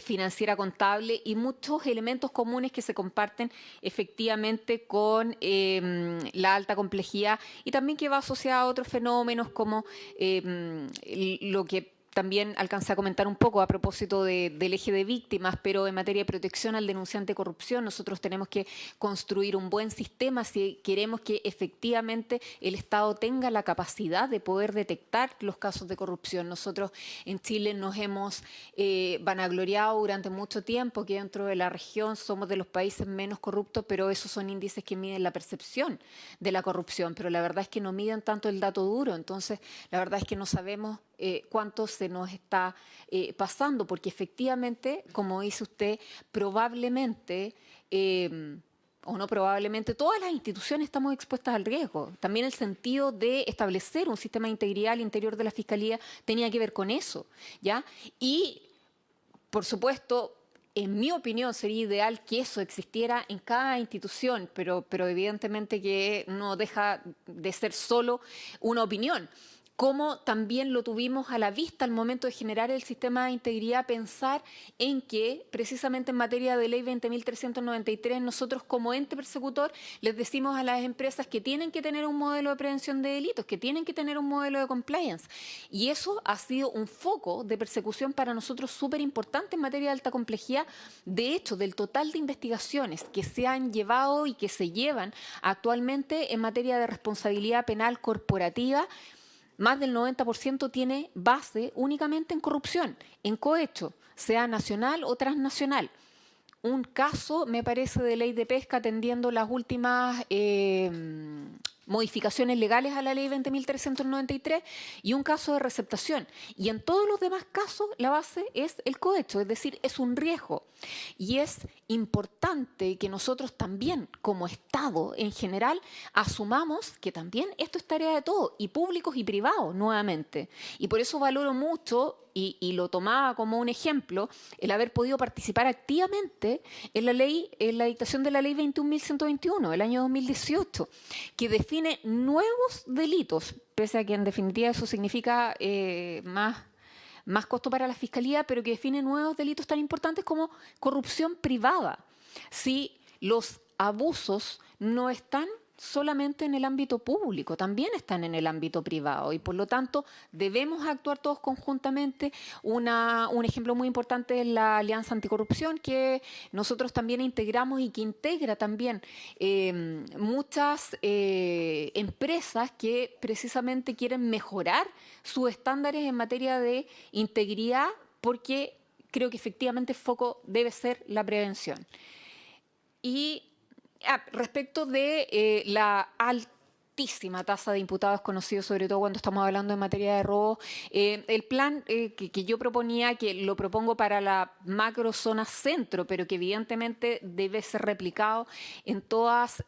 financiera contable, y muchos elementos comunes que se comparten efectivamente con la alta complejidad y también que va asociada a otros fenómenos como lo que también alcancé a comentar un poco a propósito del eje de víctimas, pero en materia de protección al denunciante de corrupción, nosotros tenemos que construir un buen sistema si queremos que efectivamente el Estado tenga la capacidad de poder detectar los casos de corrupción. Nosotros en Chile nos hemos vanagloriado durante mucho tiempo que dentro de la región somos de los países menos corruptos, pero esos son índices que miden la percepción de la corrupción, pero la verdad es que no miden tanto el dato duro, entonces la verdad es que no sabemos cuánto se nos está pasando, porque efectivamente, como dice usted, probablemente, o no probablemente, todas las instituciones estamos expuestas al riesgo. También el sentido de establecer un sistema de integridad al interior de la Fiscalía tenía que ver con eso, ¿ya? Y, por supuesto, en mi opinión sería ideal que eso existiera en cada institución, pero evidentemente que no deja de ser solo una opinión. Como también lo tuvimos a la vista al momento de generar el sistema de integridad, pensar en que precisamente en materia de ley 20.393 nosotros como ente persecutor les decimos a las empresas que tienen que tener un modelo de prevención de delitos, que tienen que tener un modelo de compliance. Y eso ha sido un foco de persecución para nosotros súper importante en materia de alta complejidad. De hecho, del total de investigaciones que se han llevado y que se llevan actualmente en materia de responsabilidad penal corporativa, más del 90% tiene base únicamente en corrupción, en cohecho, sea nacional o transnacional. Un caso, me parece, de ley de pesca atendiendo las últimas modificaciones legales a la ley 20.393 y un caso de receptación. Y en todos los demás casos la base es el cohecho, es decir, es un riesgo. Y es importante que nosotros también, como Estado en general, asumamos que también esto es tarea de todos, y públicos y privados, nuevamente. Y por eso valoro mucho, y lo tomaba como un ejemplo, el haber podido participar activamente en la dictación de la ley 21.121 del año 2018, que define nuevos delitos, pese a que en definitiva eso significa más costo para la Fiscalía, pero que define nuevos delitos tan importantes como corrupción privada. Si los abusos no están solamente en el ámbito público, también están en el ámbito privado y por lo tanto debemos actuar todos conjuntamente. Un ejemplo muy importante es la Alianza Anticorrupción, que nosotros también integramos y que integra también muchas empresas que precisamente quieren mejorar sus estándares en materia de integridad, porque creo que efectivamente el foco debe ser la prevención. Y respecto de la altísima tasa de imputados conocidos, sobre todo cuando estamos hablando en materia de robo, el plan que yo proponía, que lo propongo para la macro zona centro, pero que evidentemente debe ser replicado en todas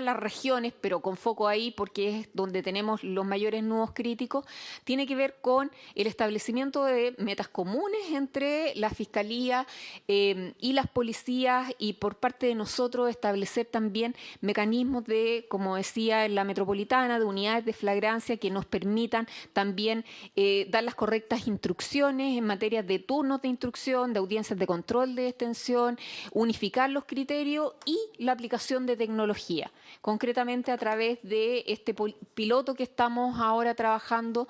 las regiones, pero con foco ahí porque es donde tenemos los mayores nudos críticos, tiene que ver con el establecimiento de metas comunes entre la Fiscalía y las policías, y por parte de nosotros establecer también mecanismos de, como decía, en la metropolitana, de unidades de flagrancia que nos permitan también dar las correctas instrucciones en materia de turnos de instrucción, de audiencias de control de detención, unificar los criterios y la aplicación de tecnología. Concretamente a través de este piloto que estamos ahora trabajando,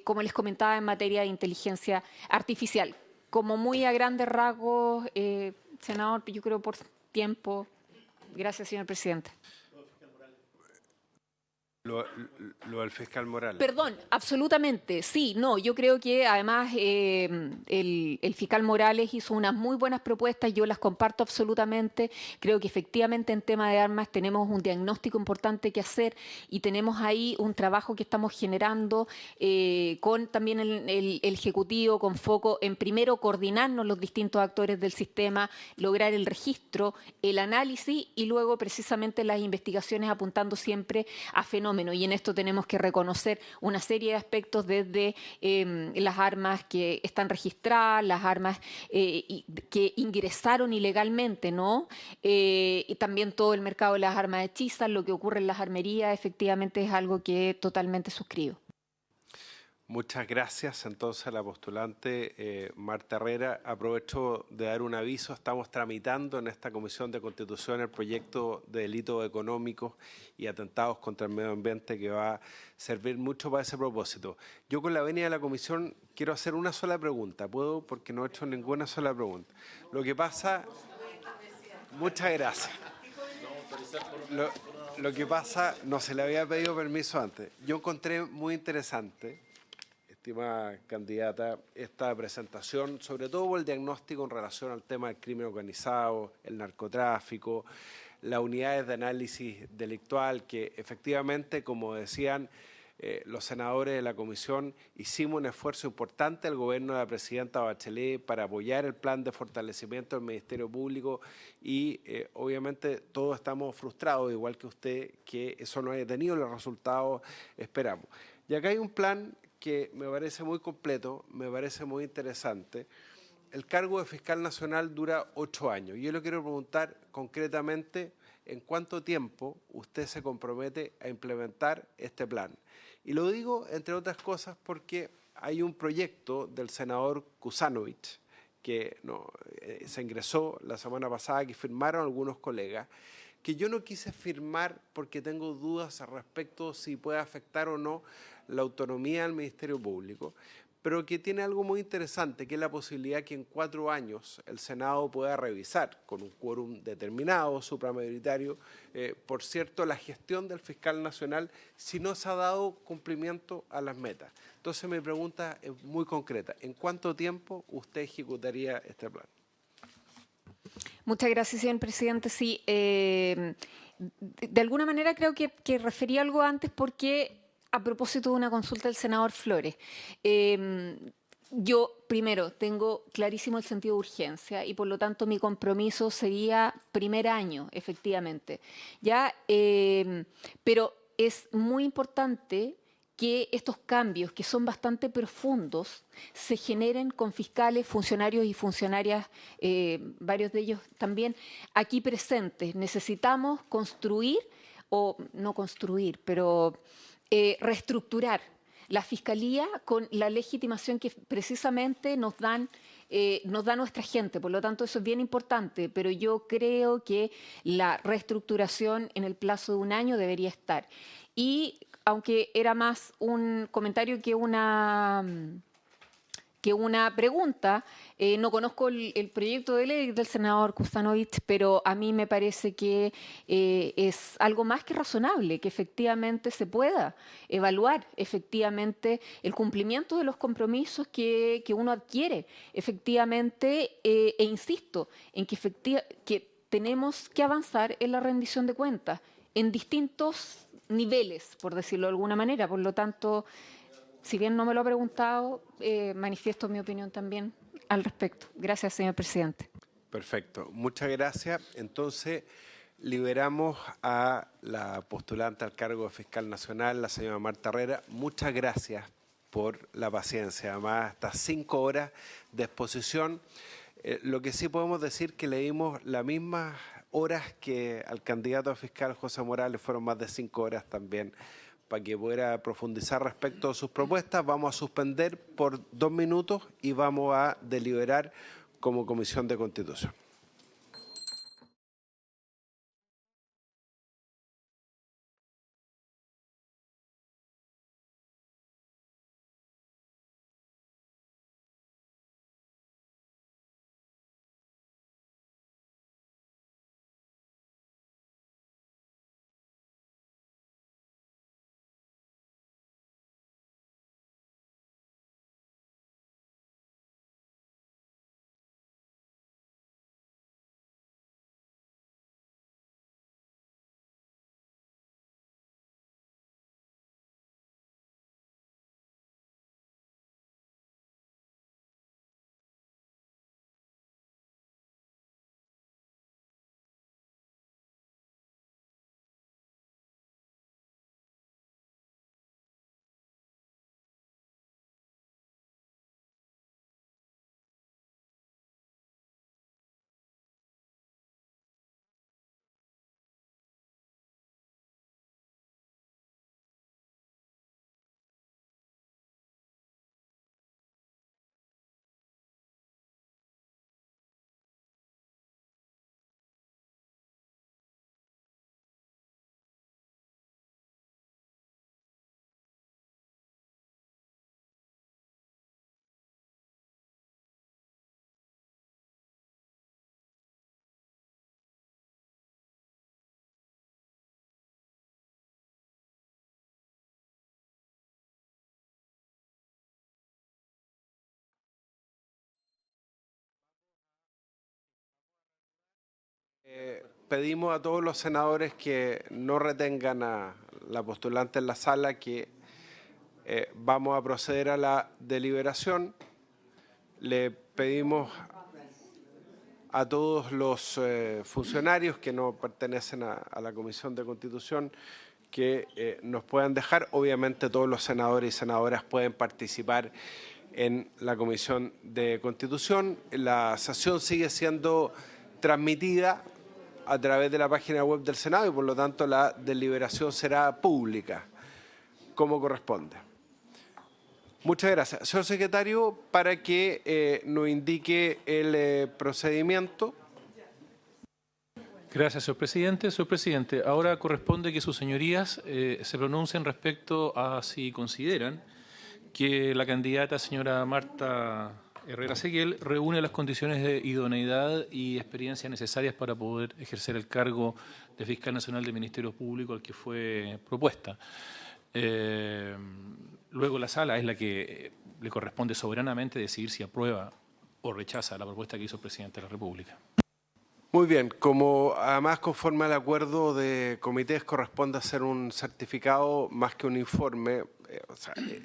como les comentaba, en materia de inteligencia artificial. Como muy a grandes rasgos, senador, yo creo por tiempo. Gracias, señor presidente. Lo, lo del fiscal Morales. Perdón, absolutamente, sí, no, yo creo que además el fiscal Morales hizo unas muy buenas propuestas, yo las comparto absolutamente, creo que efectivamente en tema de armas tenemos un diagnóstico importante que hacer y tenemos ahí un trabajo que estamos generando con también el Ejecutivo, con foco en primero coordinarnos los distintos actores del sistema, lograr el registro, el análisis y luego precisamente las investigaciones apuntando siempre a fenómenos. Y en esto tenemos que reconocer una serie de aspectos desde las armas que están registradas, las armas que ingresaron ilegalmente, ¿no? Y también todo el mercado de las armas hechizas, lo que ocurre en las armerías, efectivamente es algo que totalmente suscribo. Muchas gracias entonces a la postulante Marta Herrera. Aprovecho de dar un aviso. Estamos tramitando en esta Comisión de Constitución el proyecto de delitos económicos y atentados contra el medio ambiente que va a servir mucho para ese propósito. Yo con la venia de la Comisión quiero hacer una sola pregunta. ¿Puedo? Porque no he hecho ninguna sola pregunta. Lo que pasa... Muchas gracias. Lo que pasa, no se le había pedido permiso antes. Yo encontré muy interesante, estimada candidata, esta presentación, sobre todo por el diagnóstico en relación al tema del crimen organizado, el narcotráfico, las unidades de análisis delictual, que efectivamente, como decían los senadores de la comisión, hicimos un esfuerzo importante al gobierno de la presidenta Bachelet para apoyar el plan de fortalecimiento del Ministerio Público y obviamente todos estamos frustrados, igual que usted, que eso no haya tenido los resultados esperamos. Y acá hay un plan que me parece muy completo, me parece muy interesante. El cargo de fiscal nacional dura 8 años. Yo le quiero preguntar concretamente en cuánto tiempo usted se compromete a implementar este plan. Y lo digo, entre otras cosas, porque hay un proyecto del senador Kuzanovich que se ingresó la semana pasada, que firmaron algunos colegas, que yo no quise firmar porque tengo dudas al respecto si puede afectar o no la autonomía del Ministerio Público, pero que tiene algo muy interesante, que es la posibilidad que en 4 años el Senado pueda revisar con un quórum determinado, supramayoritario, por cierto, la gestión del fiscal nacional si no se ha dado cumplimiento a las metas. Entonces mi pregunta es muy concreta, ¿en cuánto tiempo usted ejecutaría este plan? Muchas gracias, señor presidente. Sí, de alguna manera creo que referí algo antes porque a propósito de una consulta del senador Flores. Yo, primero, tengo clarísimo el sentido de urgencia y por lo tanto mi compromiso sería primer año, efectivamente. ¿Ya? Pero es muy importante que estos cambios, que son bastante profundos, se generen con fiscales, funcionarios y funcionarias, varios de ellos también, aquí presentes. Necesitamos construir, o no construir, pero reestructurar la Fiscalía con la legitimación que precisamente nos da nuestra gente. Por lo tanto, eso es bien importante, pero yo creo que la reestructuración en el plazo de un año debería estar. Y aunque era más un comentario que una pregunta, no conozco el proyecto de ley del senador Kuzanovich, pero a mí me parece que es algo más que razonable, que efectivamente se pueda evaluar efectivamente el cumplimiento de los compromisos que uno adquiere, efectivamente, e insisto en que tenemos que avanzar en la rendición de cuentas en distintos niveles, por decirlo de alguna manera. Por lo tanto, si bien no me lo ha preguntado, manifiesto mi opinión también al respecto. Gracias, señor presidente. Perfecto. Muchas gracias. Entonces, liberamos a la postulante al cargo de fiscal nacional, la señora Marta Herrera. Muchas gracias por la paciencia. Además, hasta 5 horas de exposición. Lo que sí podemos decir que le dimos las mismas horas que al candidato a fiscal José Morales, fueron más de 5 horas también, para que pudiera profundizar respecto a sus propuestas. Vamos a suspender por 2 minutos y vamos a deliberar como Comisión de Constitución. pedimos a todos los senadores que no retengan a la postulante en la sala, que vamos a proceder a la deliberación. Le pedimos a todos los funcionarios que no pertenecen a la Comisión de Constitución que nos puedan dejar. Obviamente todos los senadores y senadoras pueden participar en la Comisión de Constitución. La sesión sigue siendo transmitida a través de la página web del Senado y por lo tanto la deliberación será pública, como corresponde. Muchas gracias. Señor secretario, para que nos indique el procedimiento. Gracias, señor presidente. Señor presidente, ahora corresponde que sus señorías se pronuncien respecto a si consideran que la candidata señora Marta Herrera Seguel reúne las condiciones de idoneidad y experiencia necesarias para poder ejercer el cargo de Fiscal Nacional del Ministerio Público al que fue propuesta. Luego la sala es la que le corresponde soberanamente decidir si aprueba o rechaza la propuesta que hizo el presidente de la República. Muy bien, como además conforme al acuerdo de comités corresponde hacer un certificado más que un informe,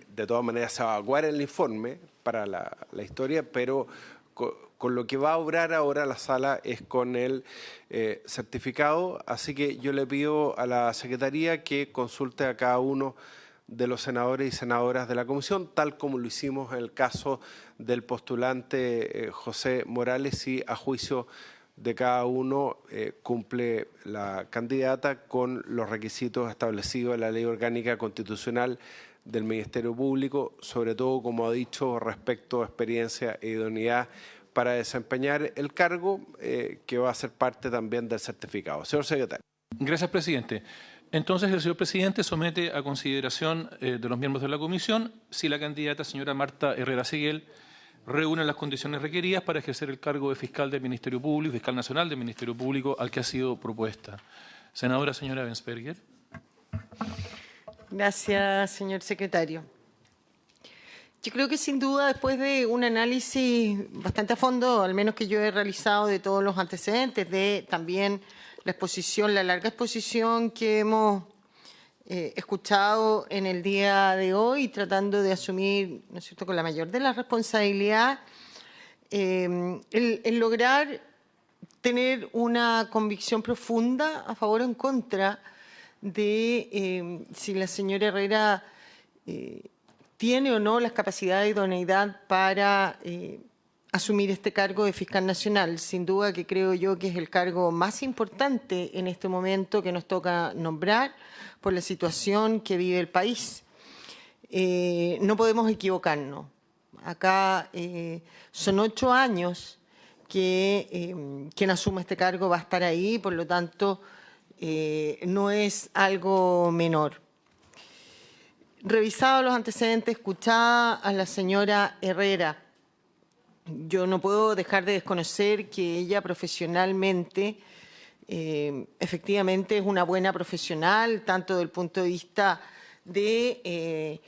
de todas maneras se va a evacuar el informe para la historia, pero con lo que va a obrar ahora la sala es con el certificado, así que yo le pido a la Secretaría que consulte a cada uno de los senadores y senadoras de la comisión, tal como lo hicimos en el caso del postulante José Morales, y a juicio de cada uno cumple la candidata con los requisitos establecidos en la Ley Orgánica Constitucional del Ministerio Público, sobre todo, como ha dicho, respecto a experiencia e idoneidad para desempeñar el cargo, que va a ser parte también del certificado. Señor secretario. Gracias, presidente. Entonces, el señor presidente somete a consideración de los miembros de la comisión si la candidata señora Marta Herrera Seguel reúne las condiciones requeridas para ejercer el cargo de fiscal del Ministerio Público, fiscal nacional del Ministerio Público al que ha sido propuesta. Senadora señora Bensperger. Gracias, señor secretario. Yo creo que sin duda, después de un análisis bastante a fondo, al menos que yo he realizado de todos los antecedentes, de también la exposición, la larga exposición que hemos escuchado en el día de hoy, tratando de asumir, ¿no es cierto?, con la mayor de las responsabilidades, el lograr tener una convicción profunda a favor o en contra de si la señora Herrera tiene o no las capacidades de idoneidad para asumir este cargo de fiscal nacional. Sin duda que creo yo que es el cargo más importante en este momento que nos toca nombrar por la situación que vive el país. No podemos equivocarnos. Acá son 8 años que quien asume este cargo va a estar ahí, por lo tanto no es algo menor. Revisado los antecedentes, escuchada a la señora Herrera, yo no puedo dejar de desconocer que ella profesionalmente, efectivamente es una buena profesional, tanto desde el punto de vista de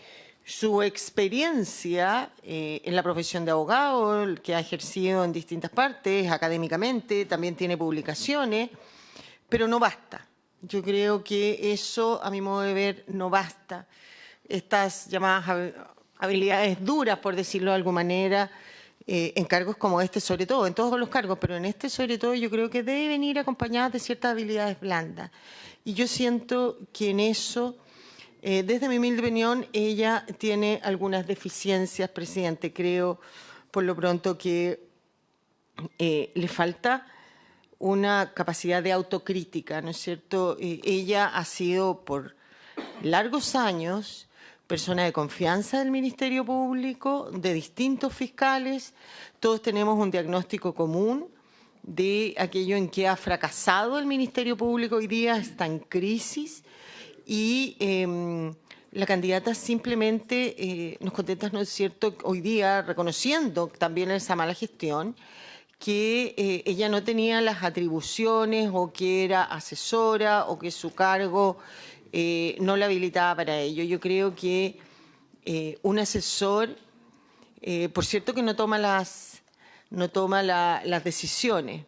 su experiencia en la profesión de abogado, que ha ejercido en distintas partes, académicamente, también tiene publicaciones, pero no basta. Yo creo que eso, a mi modo de ver, no basta. Estas llamadas habilidades duras, por decirlo de alguna manera, en cargos como este, sobre todo, en todos los cargos, pero en este sobre todo yo creo que deben ir acompañadas de ciertas habilidades blandas. Y yo siento que en eso, desde mi humilde opinión, ella tiene algunas deficiencias, presidente. Creo, por lo pronto, que le falta una capacidad de autocrítica, ¿no es cierto? Ella ha sido por largos años persona de confianza del Ministerio Público, de distintos fiscales. Todos tenemos un diagnóstico común de aquello en que ha fracasado el Ministerio Público. Hoy día está en crisis y la candidata simplemente nos contesta, ¿no es cierto?, hoy día reconociendo también esa mala gestión, que ella no tenía las atribuciones o que era asesora o que su cargo no la habilitaba para ello. Yo creo que un asesor, por cierto que no toma las decisiones,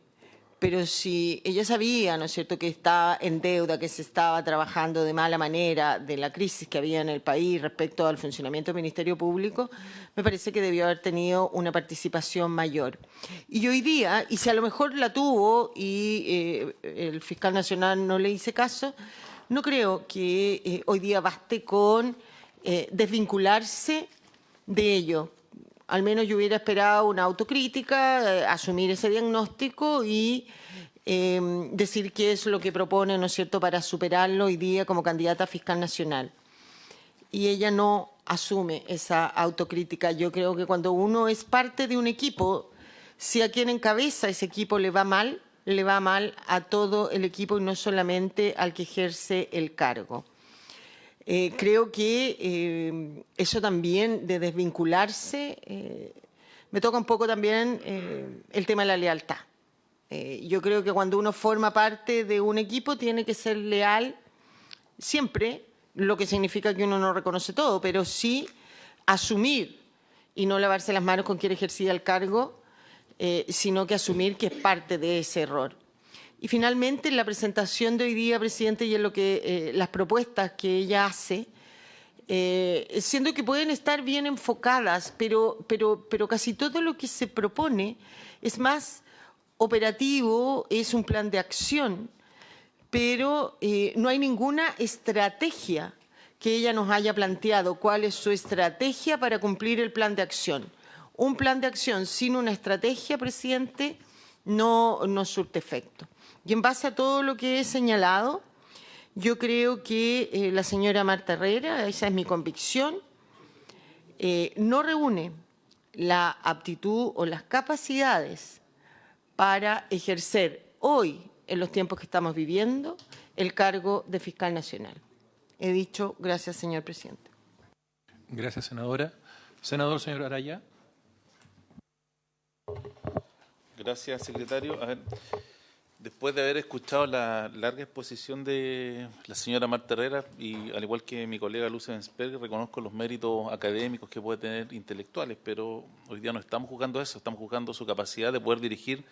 pero si ella sabía, ¿no es cierto?, que estaba en deuda, que se estaba trabajando de mala manera, de la crisis que había en el país respecto al funcionamiento del Ministerio Público, me parece que debió haber tenido una participación mayor. Y hoy día, y si a lo mejor la tuvo y el fiscal nacional no le hizo caso, no creo que hoy día baste con desvincularse de ello. Al menos yo hubiera esperado una autocrítica, asumir ese diagnóstico y decir qué es lo que propone, ¿no es cierto?, para superarlo hoy día como candidata a fiscal nacional. Y ella no asume esa autocrítica. Yo creo que cuando uno es parte de un equipo, si a quien encabeza ese equipo le va mal a todo el equipo y no solamente al que ejerce el cargo. Creo que eso también de desvincularse, me toca un poco también el tema de la lealtad. Yo creo que cuando uno forma parte de un equipo tiene que ser leal siempre, lo que significa que uno no reconoce todo, pero sí asumir y no lavarse las manos con quien ejercía el cargo, sino que asumir que es parte de ese error. Y finalmente, en la presentación de hoy día, presidente, y en lo que las propuestas que ella hace, siendo que pueden estar bien enfocadas, pero casi todo lo que se propone es más operativo, es un plan de acción, pero no hay ninguna estrategia que ella nos haya planteado. ¿Cuál es su estrategia para cumplir el plan de acción? Un plan de acción sin una estrategia, presidente, no surte efecto. Y en base a todo lo que he señalado, yo creo que la señora Marta Herrera, esa es mi convicción, no reúne la aptitud o las capacidades para ejercer hoy, en los tiempos que estamos viviendo, el cargo de fiscal nacional. He dicho, gracias, señor presidente. Gracias, senadora. Senador, señor Araya. Gracias, secretario. A ver, después de haber escuchado la larga exposición de la señora Marta Herrera, y al igual que mi colega Luce Ensberg, reconozco los méritos académicos que puede tener intelectuales, pero hoy día no estamos jugando eso, estamos jugando su capacidad de poder dirigir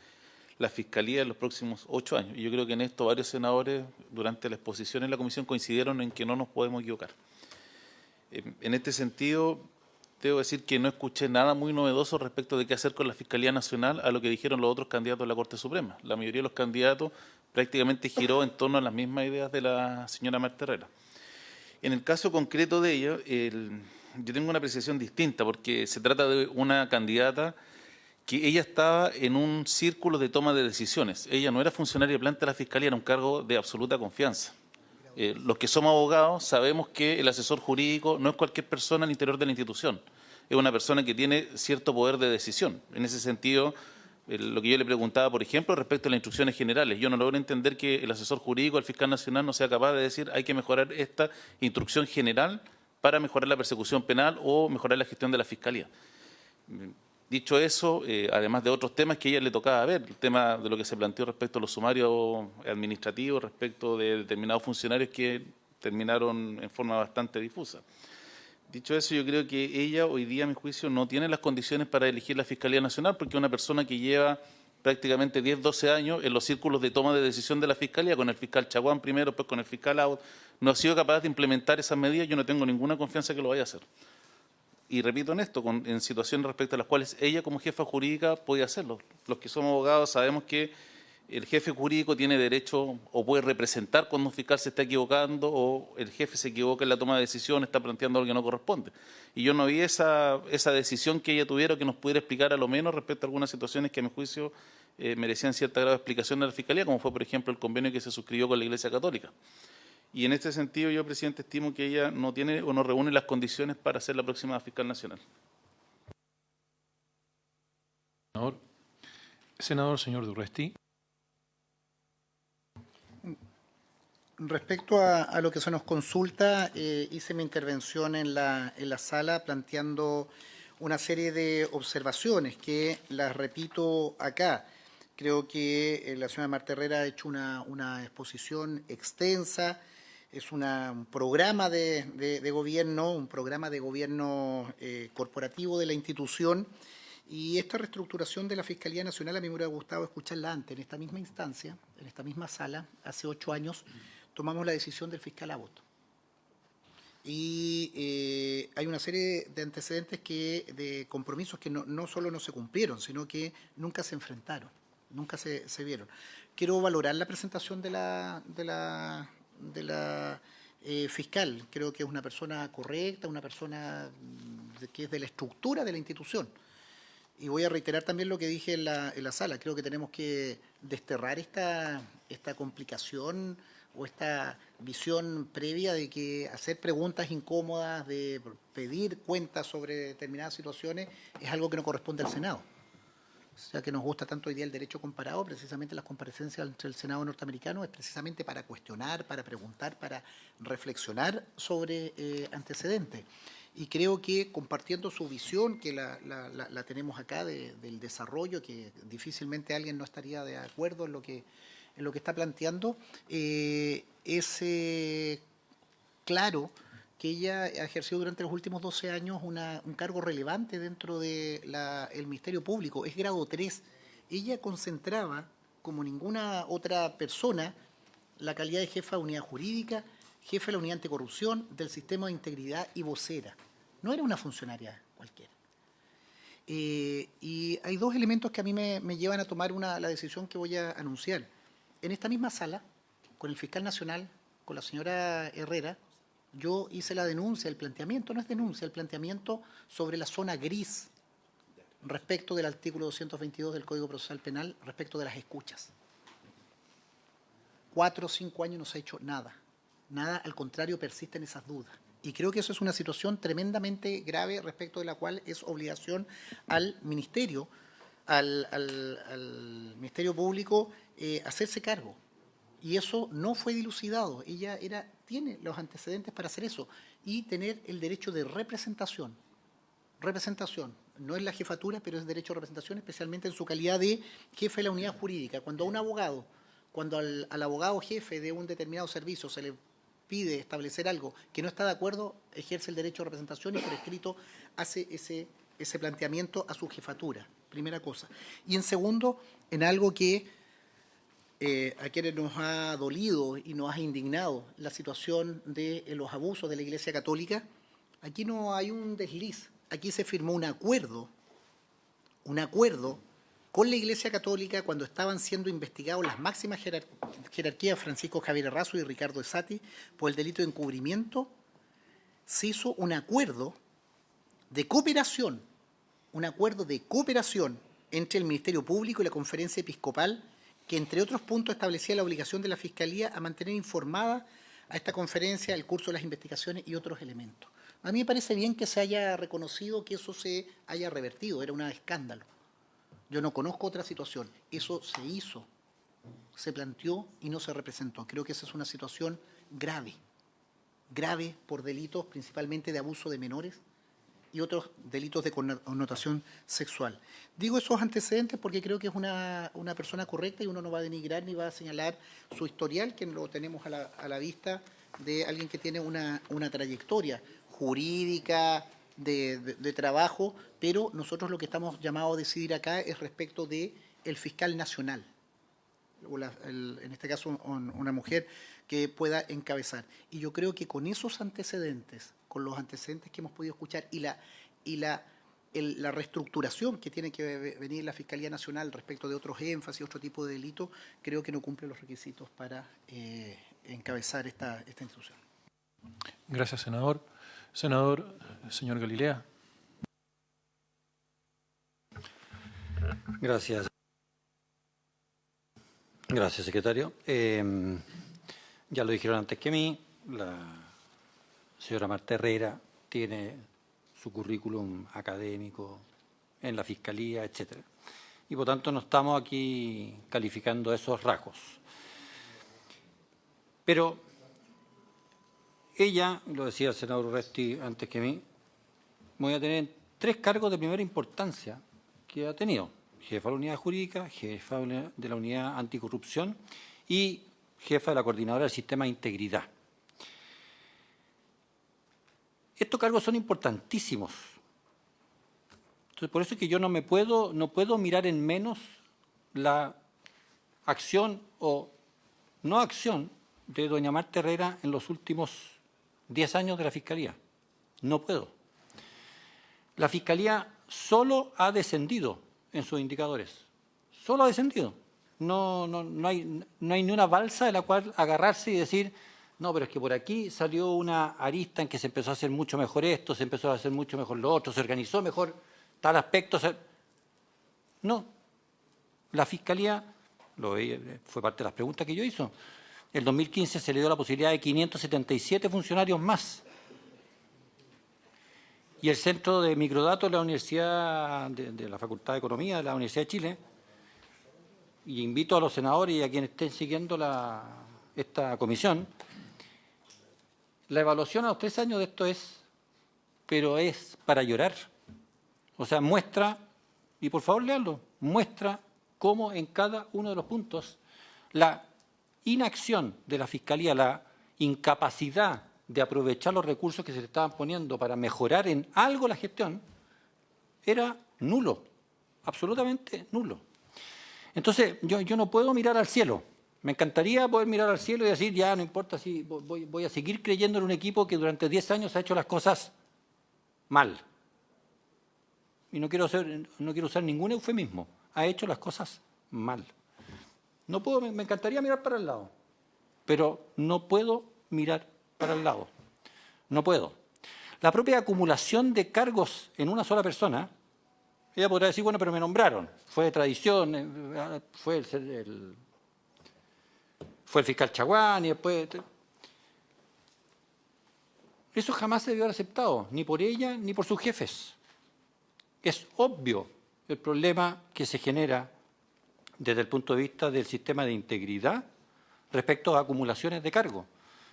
la Fiscalía en los próximos 8 años. Y yo creo que en esto varios senadores, durante la exposición en la comisión, coincidieron en que no nos podemos equivocar. En este sentido, debo decir que no escuché nada muy novedoso respecto de qué hacer con la Fiscalía Nacional a lo que dijeron los otros candidatos a la Corte Suprema. La mayoría de los candidatos prácticamente giró en torno a las mismas ideas de la señora Marta Herrera. En el caso concreto de ella, yo tengo una apreciación distinta, porque se trata de una candidata que ella estaba en un círculo de toma de decisiones. Ella no era funcionaria de planta de la Fiscalía, era un cargo de absoluta confianza. Los que somos abogados sabemos que el asesor jurídico no es cualquier persona al interior de la institución. Es una persona que tiene cierto poder de decisión. En ese sentido, lo que yo le preguntaba, por ejemplo, respecto a las instrucciones generales, yo no logro entender que el asesor jurídico, el fiscal nacional, no sea capaz de decir hay que mejorar esta instrucción general para mejorar la persecución penal o mejorar la gestión de la Fiscalía. Dicho eso, además de otros temas que a ella le tocaba ver, el tema de lo que se planteó respecto a los sumarios administrativos, respecto de determinados funcionarios que terminaron en forma bastante difusa. Dicho eso, yo creo que ella hoy día, a mi juicio, no tiene las condiciones para elegir la Fiscalía Nacional, porque es una persona que lleva prácticamente 10, 12 años en los círculos de toma de decisión de la Fiscalía, con el fiscal Chaguán primero, después con el fiscal Aut, no ha sido capaz de implementar esas medidas. Yo no tengo ninguna confianza que lo vaya a hacer. Y repito en esto, en situaciones respecto a las cuales ella como jefa jurídica puede hacerlo. Los que somos abogados sabemos que el jefe jurídico tiene derecho o puede representar cuando un fiscal se está equivocando o el jefe se equivoca en la toma de decisión, está planteando algo que no corresponde. Y yo no vi esa decisión que ella tuviera que nos pudiera explicar a lo menos respecto a algunas situaciones que a mi juicio merecían cierta grado de explicación de la Fiscalía, como fue por ejemplo el convenio que se suscribió con la Iglesia Católica. Y en este sentido yo, presidente, estimo que ella no tiene o no reúne las condiciones para ser la próxima fiscal nacional. Senador, señor Durresti. Respecto a lo que se nos consulta, hice mi intervención en la sala planteando una serie de observaciones que las repito acá. Creo que la señora Marta Herrera ha hecho una exposición extensa. Es un programa de gobierno, corporativo de la institución, Y esta reestructuración de la Fiscalía Nacional a mí me hubiera gustado escucharla antes. En esta misma instancia, en esta misma sala, hace 8 años, tomamos la decisión del fiscal Abbott. Y hay una serie de antecedentes de compromisos que no solo no se cumplieron, sino que nunca se enfrentaron, nunca se vieron. Quiero valorar la presentación de la fiscal. Creo que es una persona correcta, una persona que es de la estructura de la institución. Y voy a reiterar también lo que dije en la sala. Creo que tenemos que desterrar esta complicación o esta visión previa de que hacer preguntas incómodas, de pedir cuentas sobre determinadas situaciones, es algo que no corresponde al Senado. O sea, que nos gusta tanto hoy día el derecho comparado, precisamente las comparecencias entre el Senado norteamericano es precisamente para cuestionar, para preguntar, para reflexionar sobre antecedentes. Y creo que compartiendo su visión, que la tenemos acá del desarrollo, que difícilmente alguien no estaría de acuerdo en lo que está planteando, es claro que ella ha ejercido durante los últimos 12 años un cargo relevante dentro del Ministerio Público. Es grado 3. Ella concentraba, como ninguna otra persona, la calidad de jefa de unidad jurídica, jefe de la unidad anticorrupción, del sistema de integridad y vocera. No era una funcionaria cualquiera. Y hay 2 elementos que a mí me llevan a tomar la decisión que voy a anunciar. En esta misma sala, con el fiscal nacional, con la señora Herrera, yo hice la denuncia, el planteamiento, no es denuncia, el planteamiento sobre la zona gris respecto del artículo 222 del Código Procesal Penal, respecto de las escuchas. 4 o 5 años no se ha hecho nada. Nada, al contrario, persisten esas dudas. Y creo que eso es una situación tremendamente grave respecto de la cual es obligación al Ministerio, al Ministerio Público, hacerse cargo. Y eso no fue dilucidado. Ella tiene los antecedentes para hacer eso y tener el derecho de representación. Representación. No es la jefatura, pero es derecho de representación, especialmente en su calidad de jefe de la unidad jurídica. Cuando a un abogado, cuando al abogado jefe de un determinado servicio se le pide establecer algo que no está de acuerdo, ejerce el derecho de representación y por escrito hace ese planteamiento a su jefatura. Primera cosa. Y en segundo, en algo que a quienes nos ha dolido y nos ha indignado la situación de los abusos de la Iglesia Católica, aquí no hay un desliz. Aquí se firmó un acuerdo con la Iglesia Católica cuando estaban siendo investigados las máximas jerarquías, Francisco Javier Errázuriz y Ricardo Esati, por el delito de encubrimiento. Se hizo un acuerdo de cooperación, entre el Ministerio Público y la Conferencia Episcopal, que entre otros puntos establecía la obligación de la Fiscalía a mantener informada a esta conferencia el curso de las investigaciones y otros elementos. A mí me parece bien que se haya reconocido que eso se haya revertido, era un escándalo. Yo no conozco otra situación. Eso se hizo, se planteó y no se representó. Creo que esa es una situación grave por delitos principalmente de abuso de menores y otros delitos de connotación sexual. Digo esos antecedentes porque creo que es una persona correcta y uno no va a denigrar ni va a señalar su historial, que lo tenemos a la vista de alguien que tiene una trayectoria jurídica, de trabajo, pero nosotros lo que estamos llamados a decidir acá es respecto del fiscal nacional, en este caso una mujer que pueda encabezar. Y yo creo que con esos antecedentes, con los antecedentes que hemos podido escuchar y la reestructuración que tiene que venir la Fiscalía Nacional respecto de otros énfasis, otro tipo de delitos, creo que no cumple los requisitos para encabezar esta institución. Gracias, senador. Senador, señor Galilea. Gracias. Gracias, secretario. Ya lo dijeron antes que mí, la señora Marta Herrera tiene su currículum académico en la Fiscalía, etcétera. Y por tanto no estamos aquí calificando esos rasgos. Pero ella, lo decía el senador Urresti antes que mí, voy a tener 3 cargos de primera importancia que ha tenido. Jefa de la unidad jurídica, jefa de la unidad anticorrupción y jefa de la coordinadora del sistema de integridad. Estos cargos son importantísimos. Entonces, por eso es que yo no puedo mirar en menos la acción o no acción de doña Marta Herrera en los últimos 10 años de la Fiscalía. No puedo. La Fiscalía solo ha descendido en sus indicadores. Solo ha descendido. No hay ni una balsa de la cual agarrarse y decir, no, pero es que por aquí salió una arista en que se empezó a hacer mucho mejor esto, se empezó a hacer mucho mejor lo otro, se organizó mejor tal aspecto. No. La Fiscalía, fue parte de las preguntas que yo hice, en 2015 se le dio la posibilidad de 577 funcionarios más. Y el Centro de Microdatos de la Universidad, de la Facultad de Economía de la Universidad de Chile, y invito a los senadores y a quienes estén siguiendo esta comisión, la evaluación a los 3 años de esto es para llorar. O sea, muestra, y por favor léanlo, muestra cómo en cada uno de los puntos la inacción de la Fiscalía, la incapacidad de aprovechar los recursos que se le estaban poniendo para mejorar en algo la gestión, era nulo, absolutamente nulo. Entonces, yo no puedo mirar al cielo. Me encantaría poder mirar al cielo y decir, ya no importa si voy a seguir creyendo en un equipo que durante 10 años ha hecho las cosas mal. Y no quiero usar ningún eufemismo. Ha hecho las cosas mal. No puedo, me encantaría mirar para el lado, pero no puedo mirar para el lado. No puedo. La propia acumulación de cargos en una sola persona, ella podrá decir, bueno, pero me nombraron. Fue de tradición, fue el fiscal Chaguán y después... Eso jamás se debió haber aceptado, ni por ella ni por sus jefes. Es obvio el problema que se genera desde el punto de vista del sistema de integridad respecto a acumulaciones de cargo.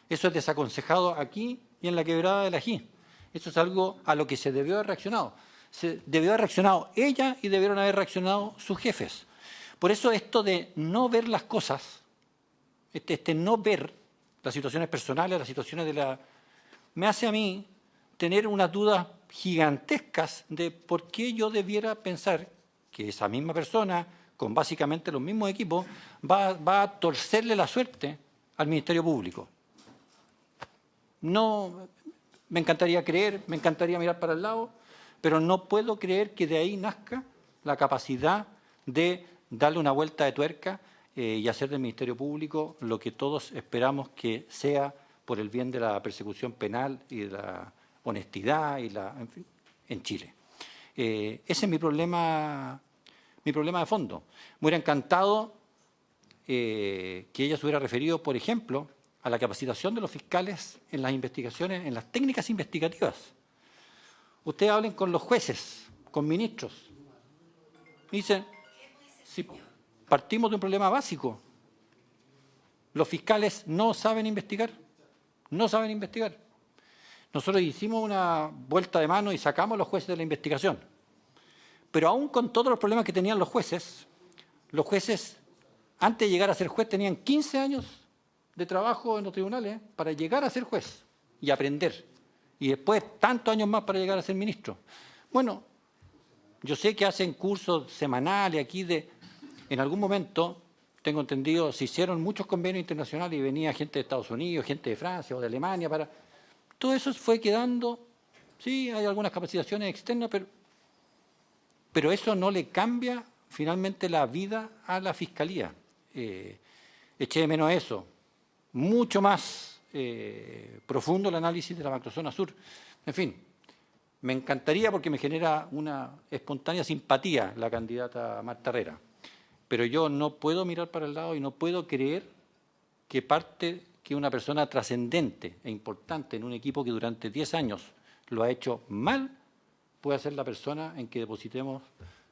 Eso es desaconsejado aquí y en la Quebrada del Ají. Eso es algo a lo que se debió haber reaccionado. Se debió haber reaccionado ella y debieron haber reaccionado sus jefes. Por eso esto de no ver las cosas, no ver las situaciones personales, las situaciones me hace a mí tener unas dudas gigantescas de por qué yo debiera pensar que esa misma persona, con básicamente los mismos equipos, va a torcerle la suerte al Ministerio Público. No, me encantaría creer, me encantaría mirar para el lado, pero no puedo creer que de ahí nazca la capacidad de darle una vuelta de tuerca y hacer del Ministerio Público lo que todos esperamos que sea por el bien de la persecución penal y de la honestidad en Chile. Ese es mi problema de fondo. Me hubiera encantado que ella se hubiera referido, por ejemplo, a la capacitación de los fiscales en las investigaciones, en las técnicas investigativas. Ustedes hablen con los jueces, con ministros. Dicen, si partimos de un problema básico, los fiscales no saben investigar. No saben investigar. Nosotros hicimos una vuelta de mano y sacamos a los jueces de la investigación. Pero aún con todos los problemas que tenían los jueces, antes de llegar a ser juez, tenían 15 años de trabajo en los tribunales para llegar a ser juez y aprender. Y después tantos años más para llegar a ser ministro. Bueno, yo sé que hacen cursos semanales aquí en algún momento, tengo entendido, se hicieron muchos convenios internacionales y venía gente de Estados Unidos, gente de Francia o de Alemania para... Todo eso fue quedando, sí, hay algunas capacitaciones externas, pero eso no le cambia finalmente la vida a la Fiscalía. Eché de menos eso. Mucho más profundo el análisis de la macrozona sur. En fin, me encantaría porque me genera una espontánea simpatía la candidata Marta Herrera. Pero yo no puedo mirar para el lado y no puedo creer que una persona trascendente e importante en un equipo que durante 10 años lo ha hecho mal, pueda ser la persona en que depositemos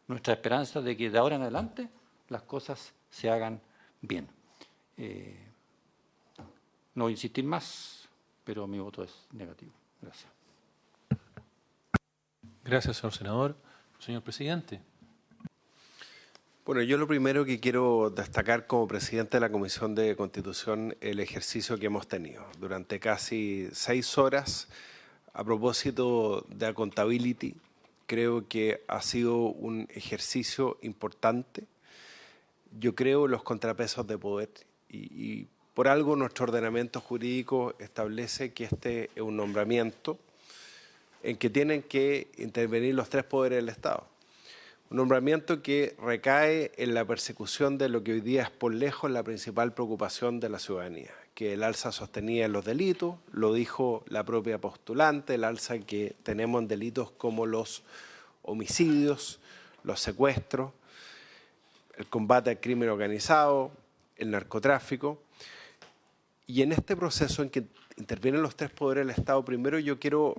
nuestra esperanza de que de ahora en adelante las cosas se hagan bien. No voy a insistir más, pero mi voto es negativo. Gracias. Gracias, señor senador. Señor presidente. Bueno, yo lo primero que quiero destacar como presidente de la Comisión de Constitución, el ejercicio que hemos tenido durante casi 6 horas a propósito de accountability, Creo que ha sido un ejercicio importante. Yo creo en los contrapesos de poder y por algo nuestro ordenamiento jurídico establece que este es un nombramiento en que tienen que intervenir los tres poderes del Estado. Un nombramiento que recae en la persecución de lo que hoy día es por lejos la principal preocupación de la ciudadanía, que el alza sostenida en los delitos, lo dijo la propia postulante, el alza que tenemos en delitos como los homicidios, los secuestros, el combate al crimen organizado, el narcotráfico. Y en este proceso en que intervienen los tres poderes del Estado, primero yo quiero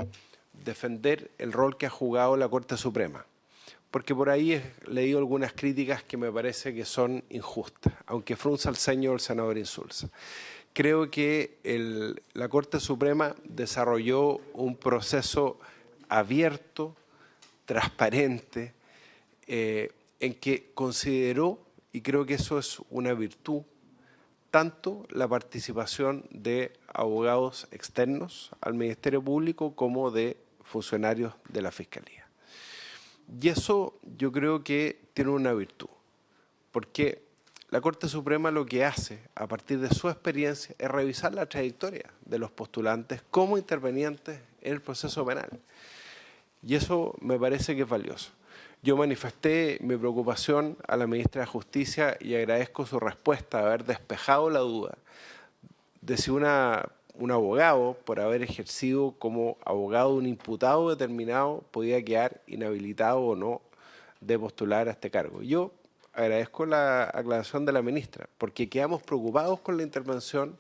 defender el rol que ha jugado la Corte Suprema, porque por ahí he leído algunas críticas que me parece que son injustas, aunque frunza el ceño el senador Insulza. Creo que la Corte Suprema desarrolló un proceso abierto, transparente, en que consideró, y creo que eso es una virtud, tanto la participación de abogados externos al Ministerio Público como de funcionarios de la Fiscalía. Y eso yo creo que tiene una virtud, porque la Corte Suprema lo que hace, a partir de su experiencia, es revisar la trayectoria de los postulantes como intervenientes en el proceso penal. Y eso me parece que es valioso. Yo manifesté mi preocupación a la ministra de Justicia y agradezco su respuesta, haber despejado la duda de si un abogado, por haber ejercido como abogado de un imputado determinado, podía quedar inhabilitado o no de postular a este cargo. Yo agradezco la aclaración de la ministra, porque quedamos preocupados con la intervención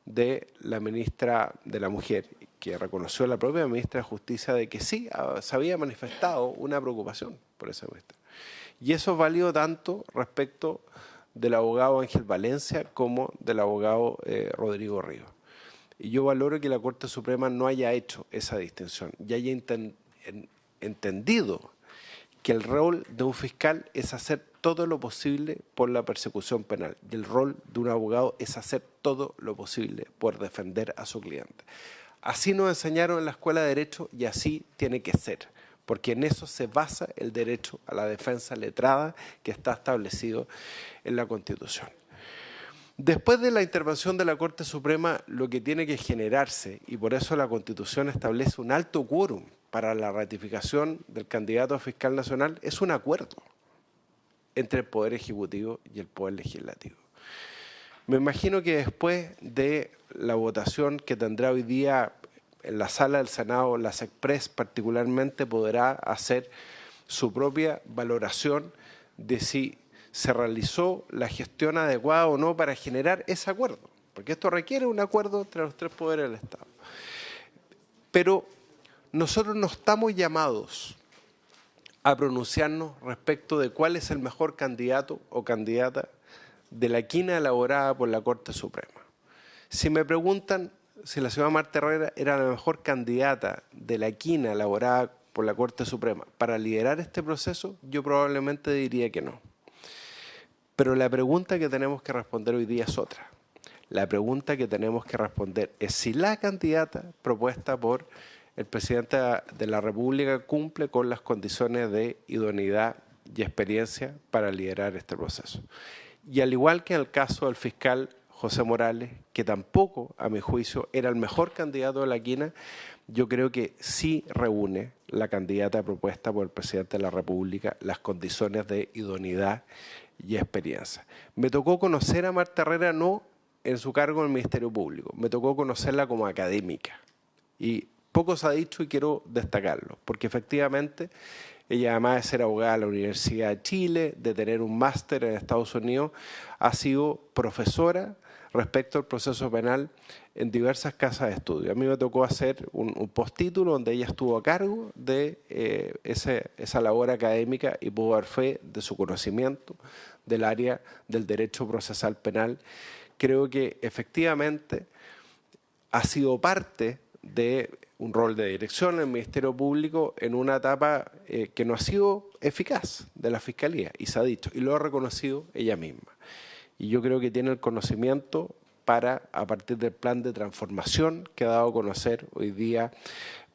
de la ministra de la Mujer, que reconoció a la propia ministra de Justicia de que sí, se había manifestado una preocupación por esa cuestión. Y eso es válido tanto respecto del abogado Ángel Valencia como del abogado Rodrigo Ríos. Y yo valoro que la Corte Suprema no haya hecho esa distinción y haya entendido que el rol de un fiscal es hacer todo lo posible por la persecución penal y el rol de un abogado es hacer todo lo posible por defender a su cliente. Así nos enseñaron en la Escuela de Derecho y así tiene que ser, porque en eso se basa el derecho a la defensa letrada que está establecido en la Constitución. Después de la intervención de la Corte Suprema, lo que tiene que generarse, y por eso la Constitución establece un alto quórum para la ratificación del candidato a fiscal nacional, es un acuerdo entre el Poder Ejecutivo y el Poder Legislativo. Me imagino que después de la votación que tendrá hoy día en la sala del Senado, la SECPRES particularmente podrá hacer su propia valoración de si se realizó la gestión adecuada o no para generar ese acuerdo, porque esto requiere un acuerdo entre los tres poderes del Estado. Pero nosotros no estamos llamados a pronunciarnos respecto de cuál es el mejor candidato o candidata de la quina elaborada por la Corte Suprema. Si me preguntan si la señora Marta Herrera era la mejor candidata de la quina elaborada por la Corte Suprema para liderar este proceso, yo probablemente diría que no. Pero la pregunta que tenemos que responder hoy día es otra. La pregunta que tenemos que responder es si la candidata propuesta por el presidente de la República cumple con las condiciones de idoneidad y experiencia para liderar este proceso. Y al igual que en el caso del fiscal José Morales, que tampoco, a mi juicio, era el mejor candidato de la quina, yo creo que sí reúne la candidata propuesta por el presidente de la República las condiciones de idoneidad y experiencia. Me tocó conocer a Marta Herrera no en su cargo en el Ministerio Público, me tocó conocerla como académica. Y poco se ha dicho y quiero destacarlo, porque efectivamente ella, además de ser abogada de la Universidad de Chile, de tener un máster en Estados Unidos, ha sido profesora respecto al proceso penal en diversas casas de estudio. A mí me tocó hacer un postítulo donde ella estuvo a cargo de esa labor académica y pudo dar fe de su conocimiento del área del derecho procesal penal. Creo que efectivamente ha sido parte de un rol de dirección en el Ministerio Público en una etapa que no ha sido eficaz de la Fiscalía, y se ha dicho, y lo ha reconocido ella misma. Y yo creo que tiene el conocimiento para, a partir del plan de transformación que ha dado a conocer hoy día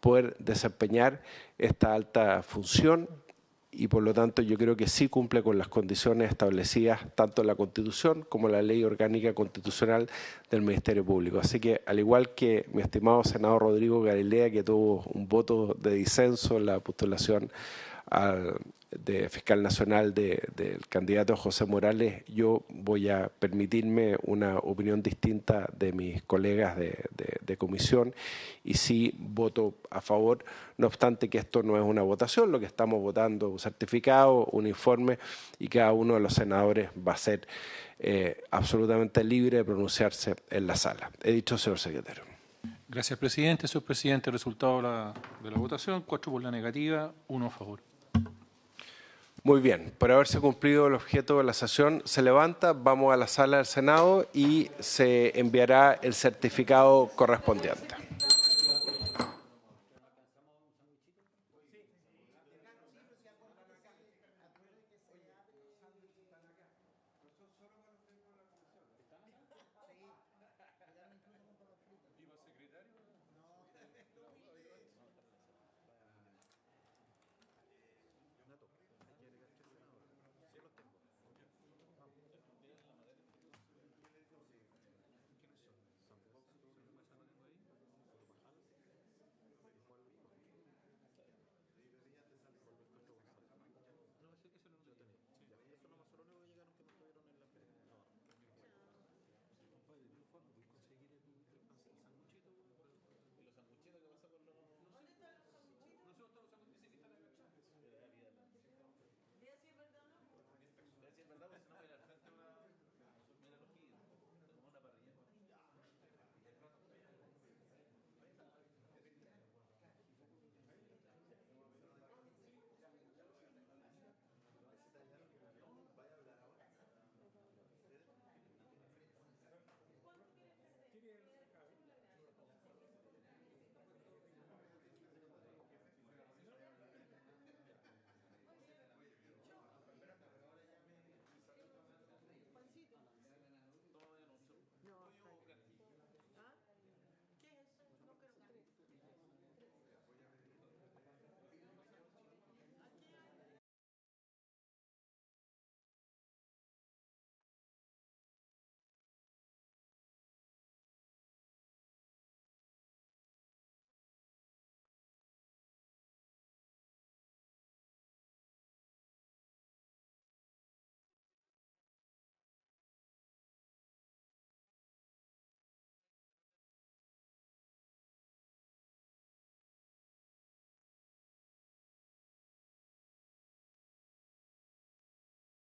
poder desempeñar esta alta función y por lo tanto yo creo que sí cumple con las condiciones establecidas tanto en la Constitución como en la Ley Orgánica Constitucional del Ministerio Público. Así que al igual que mi estimado senador Rodrigo Galilea, que tuvo un voto de disenso en la postulación de fiscal nacional del candidato José Morales, yo voy a permitirme una opinión distinta de mis colegas de comisión y sí voto a favor, no obstante que esto no es una votación, lo que estamos votando un certificado, un informe y cada uno de los senadores va a ser absolutamente libre de pronunciarse en la sala. He dicho, señor secretario. Gracias, presidente. Señor presidente, el resultado de la votación, 4 por la negativa, 1 a favor. Muy bien, por haberse cumplido el objeto de la sesión, se levanta, vamos a la sala del Senado y se enviará el certificado correspondiente.